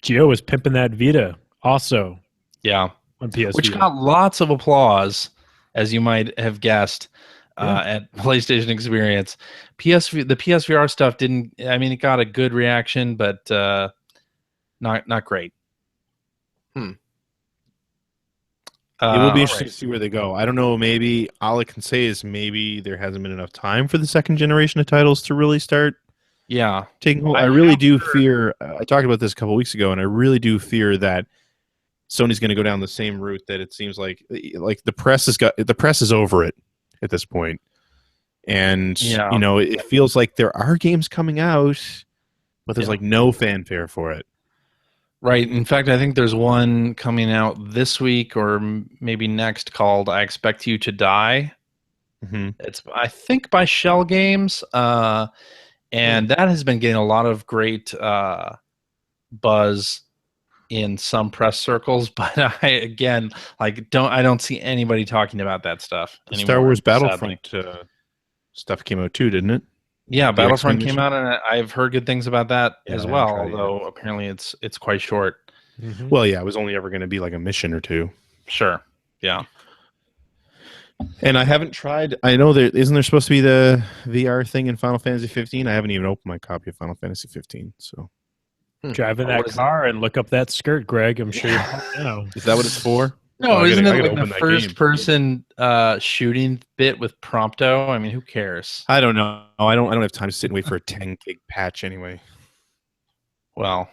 Gio was pimping that Vita also. Yeah, on PSVR, which got lots of applause, as you might have guessed, at PlayStation Experience. The PSVR stuff didn't. I mean, it got a good reaction, but not great. It will be interesting to see where they go. I don't know. Maybe all I can say is maybe there hasn't been enough time for the second generation of titles to really start. Yeah, taking hold. I really do fear. I talked about this a couple weeks ago, and I really do fear that Sony's going to go down the same route that it seems like the press is over it at this point, and it feels like there are games coming out, but there's like no fanfare for it. Right. In fact, I think there's one coming out this week or maybe next called "I Expect You to Die." Mm-hmm. It's, I think, by Shell Games, and that has been getting a lot of great buzz in some press circles. But I don't see anybody talking about that stuff anymore. Star Wars Battlefront stuff came out too, didn't it? Yeah, Battlefront came out, and I've heard good things about that as well. Although apparently it's quite short. Mm-hmm. Well, yeah, it was only ever going to be like a mission or two. Sure. Yeah. And I haven't tried. I know isn't there supposed to be the VR thing in Final Fantasy 15? I haven't even opened my copy of Final Fantasy 15. So drive in that car and look up that skirt, Greg. I'm sure you know. Is that what it's for? No, isn't it like the first-person shooting bit with Prompto? I mean, who cares? I don't know. I don't have time to sit and wait for a 10 gig patch anyway. Well,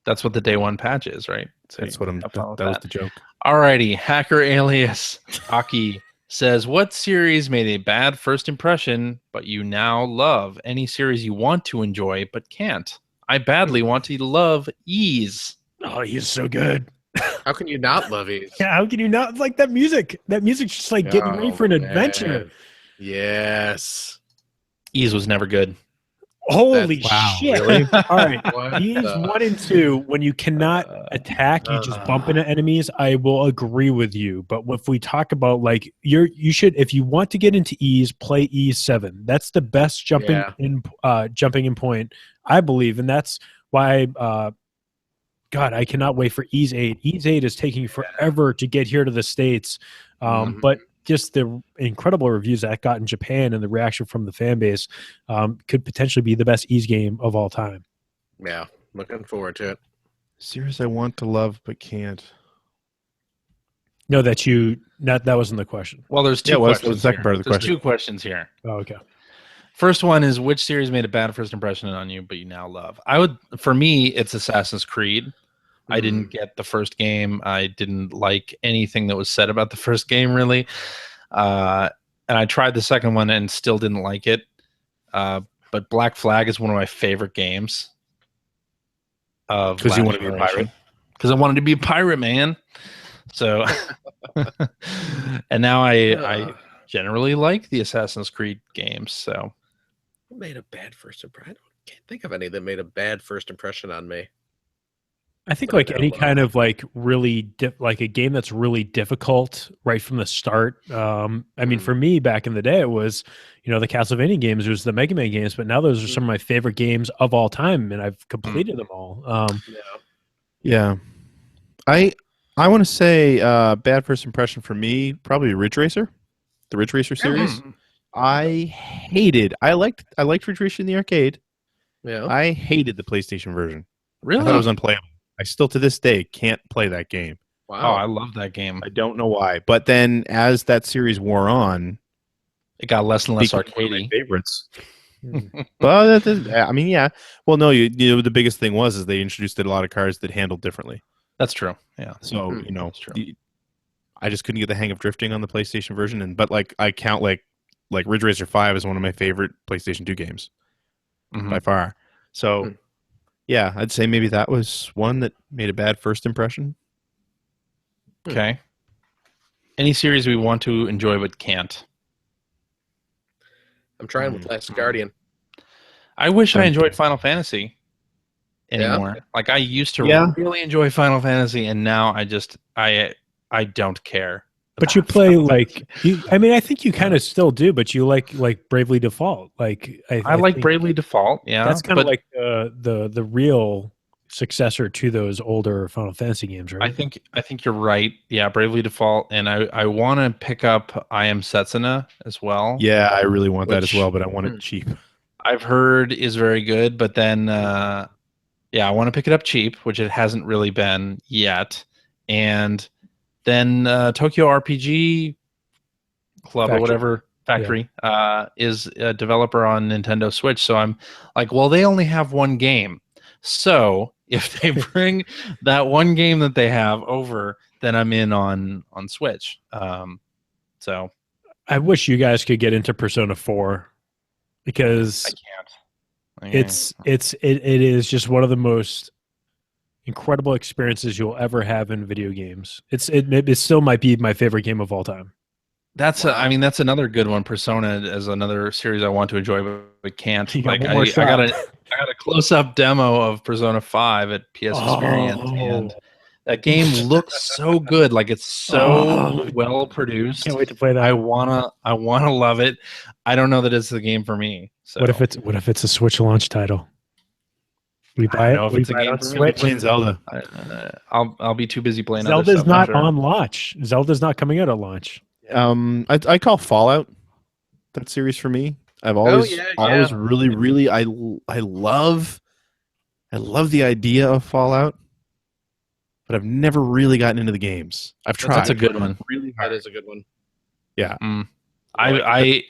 that's what the day one patch is, right? So that's what that was the joke. Alrighty, Hacker Alias Aki says, "What series made a bad first impression, but you now love? Any series you want to enjoy but can't? I badly want to love Ease." Oh, he's so good. How can you not love Ease? Yeah, how can you not like that music? That music's just like getting ready for an adventure. Yes. Ease was never good. Holy shit. Really? All right. Ease 1 and 2, when you cannot attack, you just bump into enemies, I will agree with you. But if we talk about like you should, if you want to get into Ease, play Ease 7. That's the best jumping in point, I believe. And that's why God, I cannot wait for Ease 8. Ease 8 is taking forever to get here to the States. But just the incredible reviews that got in Japan and the reaction from the fan base could potentially be the best Ease game of all time. Yeah, looking forward to it. Series I want to love but can't. No, that wasn't the question. Well, there's two questions. What's the second part of the question? There's 2 questions here. Oh, okay. First one is, which series made a bad first impression on you but you now love? For me, it's Assassin's Creed. I didn't get the first game. I didn't like anything that was said about the first game, really. And I tried the second one and still didn't like it. But Black Flag is one of my favorite games. Because you want to be a pirate? Because I wanted to be a pirate, man. So, and now I generally like the Assassin's Creed games. So, what made a bad first impression? I can't think of any that made a bad first impression on me. I think like any kind of like really like a game that's really difficult right from the start. I mean, for me back in the day, it was, the Castlevania games, it was the Mega Man games, but now those are some of my favorite games of all time, and I've completed them all. Yeah. I want to say bad first impression for me, probably Ridge Racer, the Ridge Racer series. I liked Ridge Racer in the arcade. Yeah. I hated the PlayStation version. Really? I thought it was unplayable. I still to this day can't play that game. Wow. Oh, I love that game. I don't know why. But then as that series wore on, it got less and less arcadey. Favorites. But I mean, yeah. Well, no, the biggest thing is they introduced a lot of cards that handled differently. That's true. Yeah. So, that's true. I just couldn't get the hang of drifting on the PlayStation version. But like I count like Ridge Racer 5 is one of my favorite PlayStation 2 games by far. So yeah, I'd say maybe that was one that made a bad first impression. Okay. Any series we want to enjoy but can't? I'm trying with Last Guardian. I wish I enjoyed Final Fantasy anymore. Yeah. Like I used to really enjoy Final Fantasy, and now I don't care. But you play like I mean, I think you kind of still do, but you like Bravely Default. Like I like Bravely Default. Yeah, that's kind of like the real successor to those older Final Fantasy games, right? I think you're right. Yeah, Bravely Default, and I want to pick up I Am Setsuna as well. Yeah, I really want that as well, but I want it cheap. I've heard is very good, but then I want to pick it up cheap, which it hasn't really been yet. And then Tokyo RPG Club or whatever Factory is a developer on Nintendo Switch. So I'm like, well, they only have one game. So if they bring that one game that they have over, then I'm in on Switch. So I wish you guys could get into Persona 4 because I can't. it is just one of the most incredible experiences you'll ever have in video games. It still might be my favorite game of all time. That's that's another good one. Persona is another series I want to enjoy, but can't. Got I got a close up demo of Persona 5 at PS Experience, and that game looks so good. Like it's so well produced. Can't wait to play that. I wanna love it. I don't know that it's the game for me. So what if it's a Switch launch title? We buy it. If it's a game for Switch. Playing Zelda. I'll be too busy playing. Zelda's other not stuff, on launch. Zelda's not coming out at launch. I call Fallout that series for me. I've always really I love the idea of Fallout, but I've never really gotten into the games. I've tried. That's a good one. Really hard. That is a good one. Yeah. I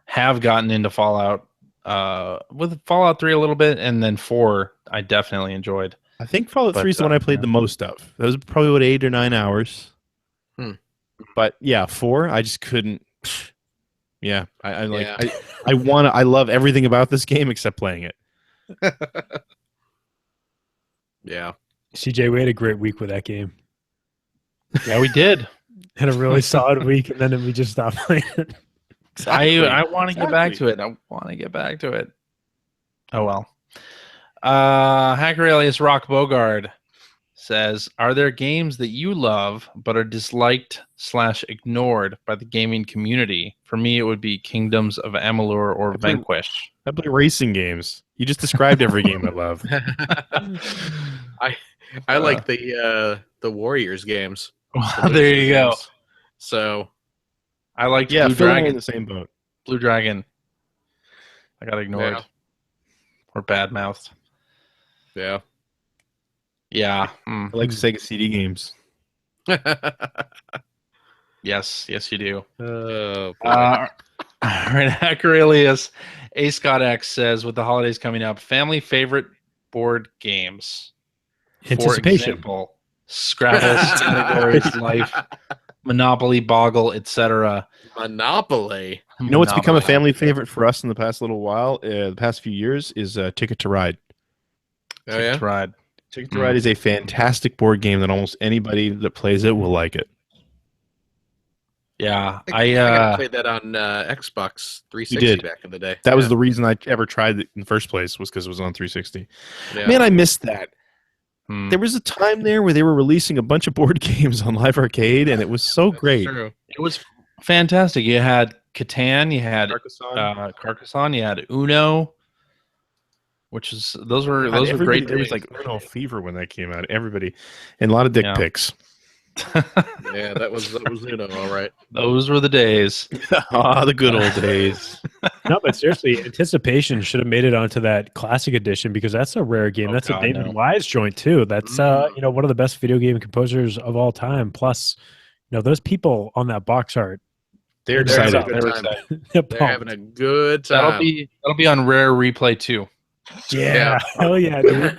have gotten into Fallout with Fallout 3 a little bit, and then 4 I definitely enjoyed. I think Fallout 3 is the one I played the most of. That was probably about 8 or 9 hours. But yeah, 4 I just couldn't. Yeah, I love everything about this game except playing it. Yeah. CJ, we had a great week with that game. Yeah, we did. Had a really solid week, and then we just stopped playing it. Exactly. I want to get back to it. Oh well. Hacker alias Rock Bogard says, "Are there games that you love but are disliked / ignored by the gaming community? For me, it would be Kingdoms of Amalur or Vanquish." I play racing games. You just described every game I love. I like the Warriors games. There you go. So I like Blue Dragon. Dragon in the same boat. Blue Dragon. I got ignored or bad mouthed. Yeah. Yeah. I like Sega CD games. Yes, you do. Oh, all right, Hacker alias A Scott X says, with the holidays coming up, family favorite board games. Anticipation. For example, Scrabble, Categories, Life, Monopoly, Boggle, etc. Monopoly. You know what's become a family favorite for us in the past little while, the past few years, is Ticket to Ride. Oh, yeah? Ticket to Ride is a fantastic board game that almost anybody that plays it will like it. Yeah, I played that on Xbox 360 back in the day. That was the reason I ever tried it in the first place, was because it was on 360. Yeah. Man, I missed that. There was a time there where they were releasing a bunch of board games on Live Arcade, and it was so great. True. It was fantastic. You had Catan, you had Carcassonne, you had Uno, which is those were great. There was like Uno fever when that came out. Everybody, and a lot of dick pics. Yeah, that was Uno, all right. Those were the days. The good old days. No, but seriously, Anticipation should have made it onto that classic edition because that's a rare game. That's a David Wise joint too. That's one of the best video game composers of all time. Plus, those people on that box art, they're excited. having a good time. They're having a good time. That'll be on Rare Replay too. Yeah. Hell yeah, dude.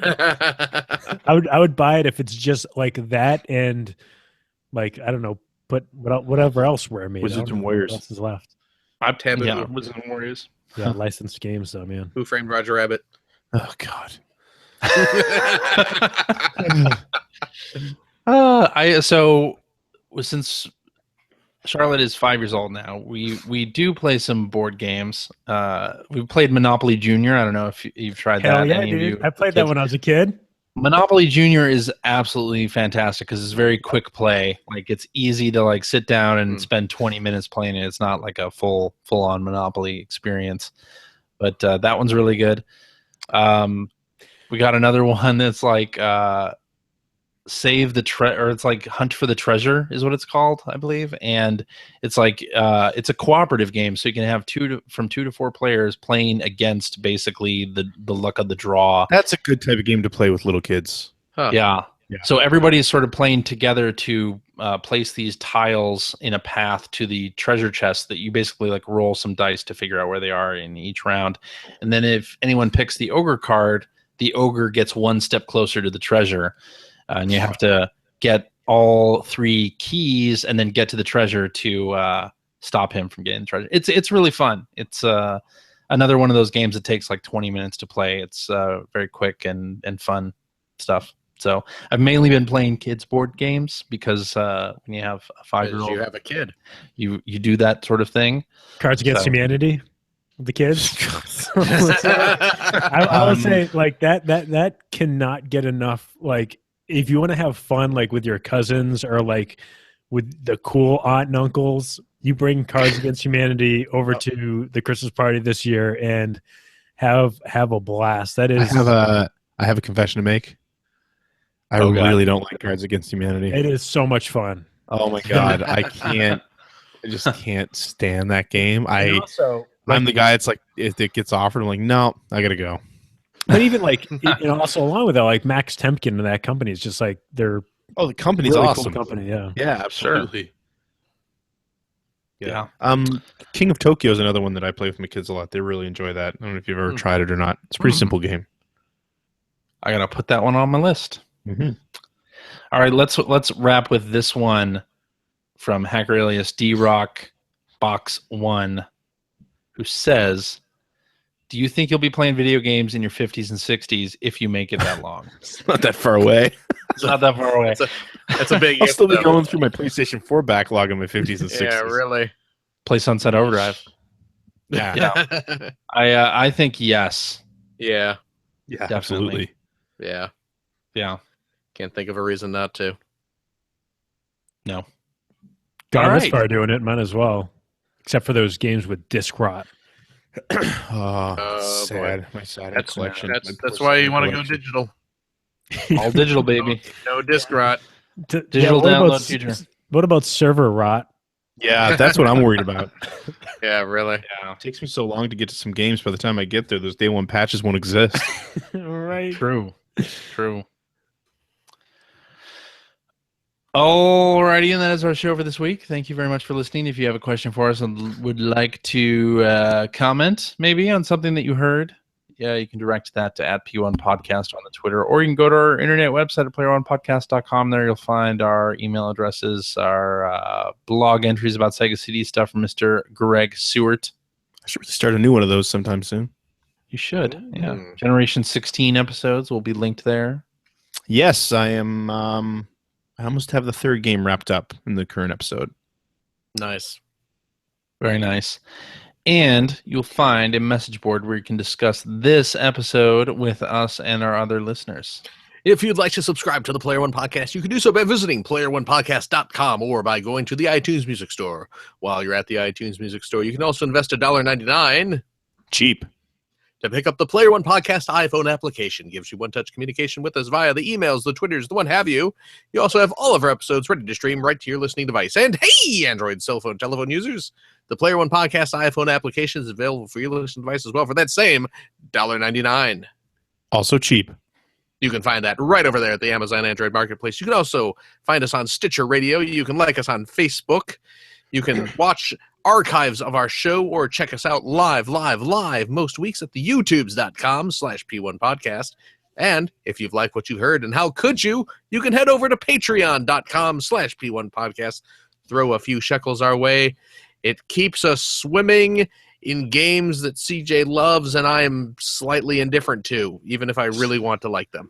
I would buy it if it's just like that and like, I don't know, put whatever else Rare made. Wizards I don't and know Warriors. what else is left? Taboo. Yeah, Wizards and Warriors. Yeah, licensed games though, man. Who Framed Roger Rabbit? Oh God. Since Charlotte is 5 years old now, we do play some board games. We've played Monopoly Junior. I don't know if you've tried Hell that. yeah, Any of dude! you I played that when I was a kid. Monopoly Junior is absolutely fantastic because it's very quick play. Like it's easy to like sit down and spend 20 minutes playing it. It's not like a full on Monopoly experience. But that one's really good. We got another one that's like Save the or it's like Hunt for the Treasure is what it's called, I believe. And it's like it's a cooperative game, so you can have from 2 to 4 players playing against basically the luck of the draw. That's a good type of game to play with little kids. Huh. Yeah. Yeah. So everybody's sort of playing together to place these tiles in a path to the treasure chest that you basically like roll some dice to figure out where they are in each round. And then if anyone picks the ogre card, the ogre gets one step closer to the treasure. And you have to get all 3 keys and then get to the treasure to stop him from getting the treasure. It's really fun. It's another one of those games that takes like 20 minutes to play. It's very quick and fun stuff. So I've mainly been playing kids board games because when you have a 5-year-old, you have a kid. You do that sort of thing. Cards Against Humanity, the kids. I would say like that cannot get enough. Like if you want to have fun, like with your cousins or like with the cool aunt and uncles, you bring Cards Against Humanity over to the Christmas party this year and have a blast. That is. I have a confession to make. I really don't like Cards Against Humanity. It is so much fun. Oh my God. I just can't stand that game. I'm the guy. It's like if it gets offered, I'm like, no, I gotta go. But even like, also along with that, like Max Temkin and that company is just like they're the company's really awesome. Cool company, yeah. Yeah, absolutely. Yeah. King of Tokyo is another one that I play with my kids a lot. They really enjoy that. I don't know if you've ever tried it or not. It's a pretty simple game. I gotta put that one on my list. Mm-hmm. All right, let's wrap with this one from Hacker alias D-Rock Box 1, who says, do you think you'll be playing video games in your 50s and 60s if you make it that long? It's not that far away. It's not that far away. That's a big I'll still be going through my PlayStation 4 backlog in my 50s and 60s. Yeah, really. Play Sunset Overdrive. Yeah. I think yes. Yeah. Yeah, Definitely. absolutely. Yeah. Yeah. Can't think of a reason not to. No. Gone this far doing it, might as well. Except for those games with disc rot. Sad. My sad collection. That's why you want to go digital. All digital, baby. No disc rot. Digital download future. What about server rot? Yeah, that's what I'm worried about. Yeah, really. Yeah. It takes me so long to get to some games. By the time I get there, those day one patches won't exist. Right. True. Alrighty, and that is our show for this week. Thank you very much for listening. If you have a question for us and would like to comment maybe on something that you heard, you can direct that to @P1 Podcast on the Twitter, or you can go to our internet website at player1podcast.com. There you'll find our email addresses, our blog entries about Sega CD stuff from Mr. Greg Seward. I should really start a new one of those sometime soon. You should. Yeah. Generation 16 episodes will be linked there. Yes, I am. I almost have the 3rd game wrapped up in the current episode. Nice. Very nice. And you'll find a message board where you can discuss this episode with us and our other listeners. If you'd like to subscribe to the Player One Podcast, you can do so by visiting player1podcast.com or by going to the iTunes Music Store. While you're at the iTunes Music Store, you can also invest $1.99. Cheap. To pick up the Player One Podcast iPhone application. Gives you one-touch communication with us via the emails, the Twitters, the what have you. You also have all of our episodes ready to stream right to your listening device. And hey, Android cell phone, telephone users, the Player One Podcast iPhone application is available for your listening device as well for that same $1.99. Also cheap. You can find that right over there at the Amazon Android Marketplace. You can also find us on Stitcher Radio. You can like us on Facebook. You can watch archives of our show or check us out live most weeks at the youtubes.com/P1podcast. And if you've liked what you've heard, and how could you can head over to patreon.com/P1podcast throw a few shekels our way. It keeps us swimming in games that CJ loves and I am slightly indifferent to, even if I really want to like them.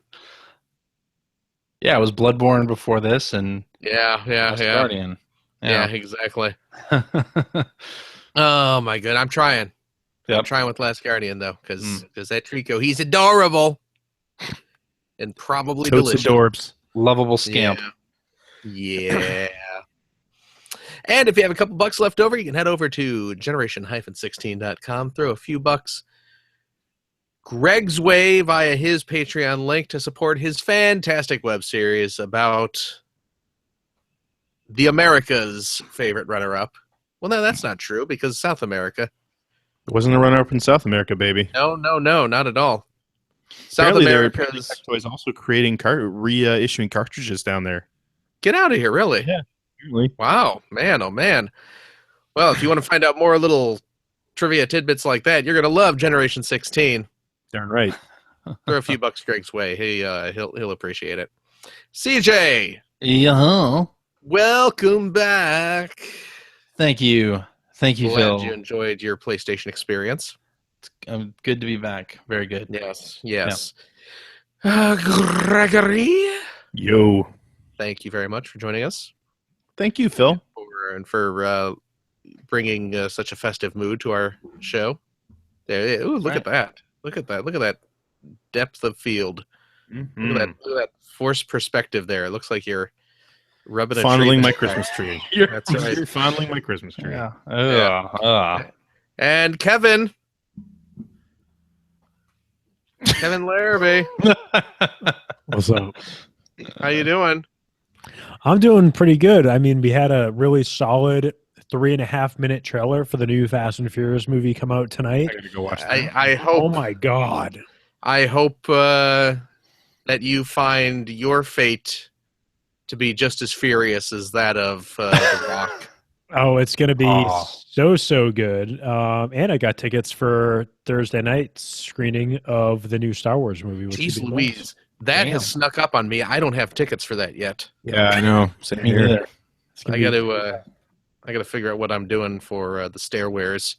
Yeah, it was Bloodborne before this, and Yeah. Guardian. Yeah, exactly. Oh my god, I'm trying. Yep. I'm trying with Last Guardian though, because that Trico, he's adorable and probably Totes delicious. adorbs. Lovable scamp. Yeah. And if you have a couple bucks left over, you can head over to generation-16.com, throw a few bucks Greg's way via his Patreon link to support his fantastic web series about the America's favorite runner-up. Well, no, that's not true, because South America. It wasn't a runner-up in South America, baby. No, not at all. South Apparently America's... Toys also creating reissuing cartridges down there. Get out of here, really? Yeah. Apparently. Wow, man, oh man. Well, if you want to find out more little trivia tidbits like that, you're going to love Generation 16. Darn right. Throw a few bucks Greg's way. He'll appreciate it. CJ, Yeah. welcome back. Thank you. Thank you, Glad Phil. you enjoyed your PlayStation experience. Good to be back. Very good. Yes. Gregory, Yo. thank you very much for joining us. Thank you, Phil. For bringing such a festive mood to our show. There, ooh, look at that. Look at that depth of field. Mm-hmm. Look at that forced perspective there. It looks like you're rubbing Fondling a tree. my Christmas tree. That's right. You're fondling my Christmas tree. Yeah. And Kevin Larrabee, What's up? how you doing? I'm doing pretty good. I mean, we had a really solid 3.5-minute trailer for the new Fast and Furious movie come out tonight. I gotta go watch that. I hope. Oh my god! I hope that you find your fate to be just as furious as that of The Rock. Oh, it's gonna be so good. And I got tickets for Thursday night screening of the new Star Wars movie. Which Jeez would be Louise, nice. that has snuck up on me. I don't have tickets for that yet. Yeah, I know. Same Me here. neither. I got to figure out what I'm doing for the stairwares.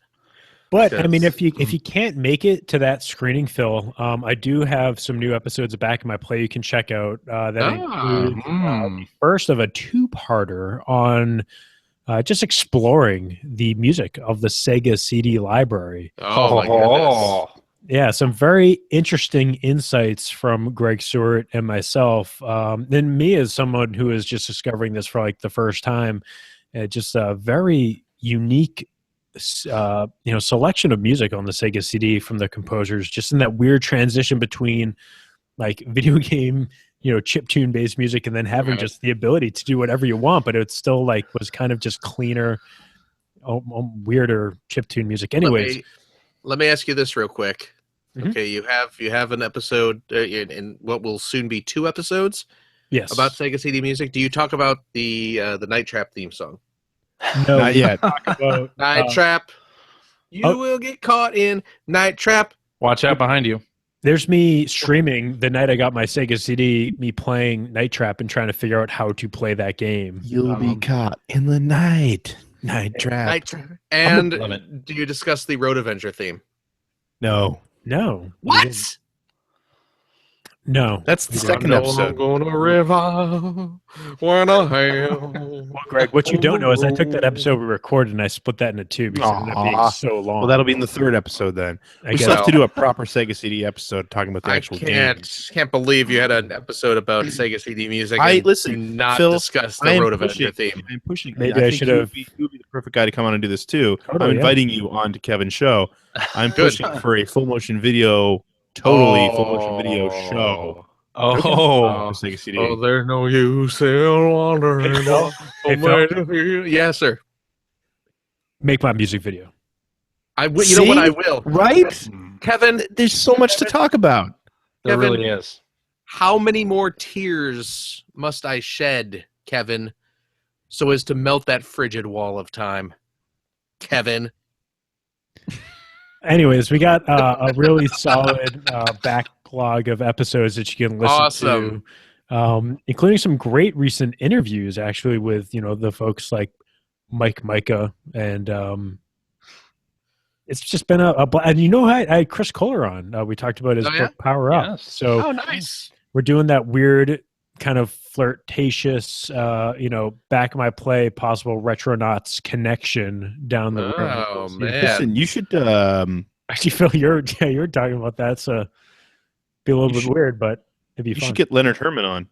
But I mean, because- if you can't make it to that screening, Phil, I do have some new episodes back in my play you can check out. That include the first of a two-parter on just exploring the music of the Sega CD library. Oh my goodness. Yeah, some very interesting insights from Greg Stewart and myself. Then me as someone who is just discovering this for like the first time, just a very unique selection of music on the Sega CD from the composers, just in that weird transition between like video game, chiptune based music and then having just the ability to do whatever you want, but it still like was kind of just cleaner, weirder chiptune music. Anyways, let me ask you this real quick. Mhm. Okay, you have an episode in what will soon be 2 episodes yes, about Sega CD music. Do you talk about the Night Trap theme song? no, Not yet. talk about Night Trap. You will get caught in Night Trap. Watch out behind you. there's me streaming the night I got my Sega CD, me playing Night Trap and trying to figure out how to play that game. You'll be caught in the night. Night trap. Night Trap. And Love it. do you discuss the Road Avenger theme? No. No, What? no. That's the second episode. I'm gonna river when I am. Well, Greg, what you don't know is I took that episode we recorded and I split that into 2 because it ended up being Aw. so long. Well, that'll be in the third episode then. I We guess. still have to do a proper Sega CD episode talking about the I actual game. can't believe you had an episode about Sega CD music. I- and listen, do not Phil, discuss I the am Road Avenger pushing. theme. I'm pushing. Maybe I think should you have- would be the perfect guy to come on and do this too. Totally, I'm yeah. inviting you on to Kevin's show. I'm Good. pushing for a full motion video, full motion video show. Oh, for Sega CD. Oh, there's no use in wandering. Hey, Phil. Yes, sir. Make my music video. I will. You know what? See? I will. Right? Kevin, There's so much to talk about. there Kevin, really is. how many more tears must I shed, Kevin, so as to melt that frigid wall of time? Kevin. Anyways, we got a really solid backlog of episodes that you can listen Awesome. to, including some great recent interviews, actually, with the folks like Mike Micah, and it's just been and you know, I had Chris Kohler on. We talked about his book Power Up. Yes. So nice. we're doing that weird kind of flirtatious, back of my play, possible Retronauts connection down the road. Oh man! Listen, you should. Actually, Phil, you're talking about that. So be a little bit weird, but it'd be you fun. should get Leonard Herman on.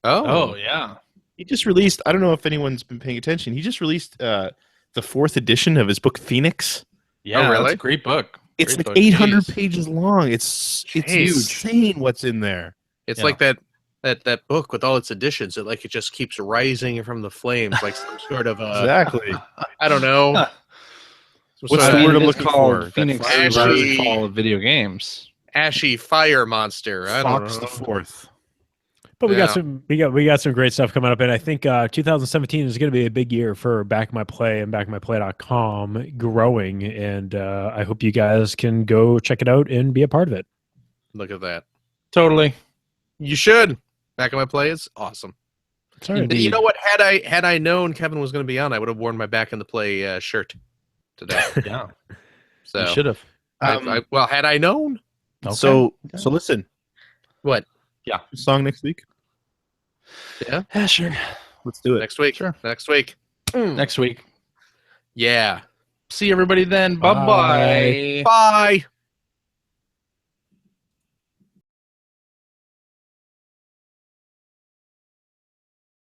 Oh yeah. He just released. I don't know if anyone's been paying attention. He just released the 4th edition of his book Phoenix. Yeah, really? That's a great book. It's Great like book. 800 Jeez. pages long. It's Huge. insane what's in there. It's like that book with all its editions. It just keeps rising from the flames, like some sort of Exactly. I don't know. What's the word I'm looking called for? Phoenix That versus flashy- Fall of video games. ashy fire monster. I don't Fox know. the 4th. But we got Yeah. we got some great stuff coming up, and I think 2017 is going to be a big year for Back My Play and backmyplay.com growing, and I hope you guys can go check it out and be a part of it. Look at that. Totally. You should. Back of my play is awesome. It's all right. And you know what? Had I known Kevin was going to be on, I would have worn my Back in the Play shirt today. Yeah. So You should have. well, had I known, Okay. So listen. what? Song next week. Yeah, sure. Let's do it. Next week. Sure. Next week. Next week. Yeah. See everybody then. Bye-bye. Bye.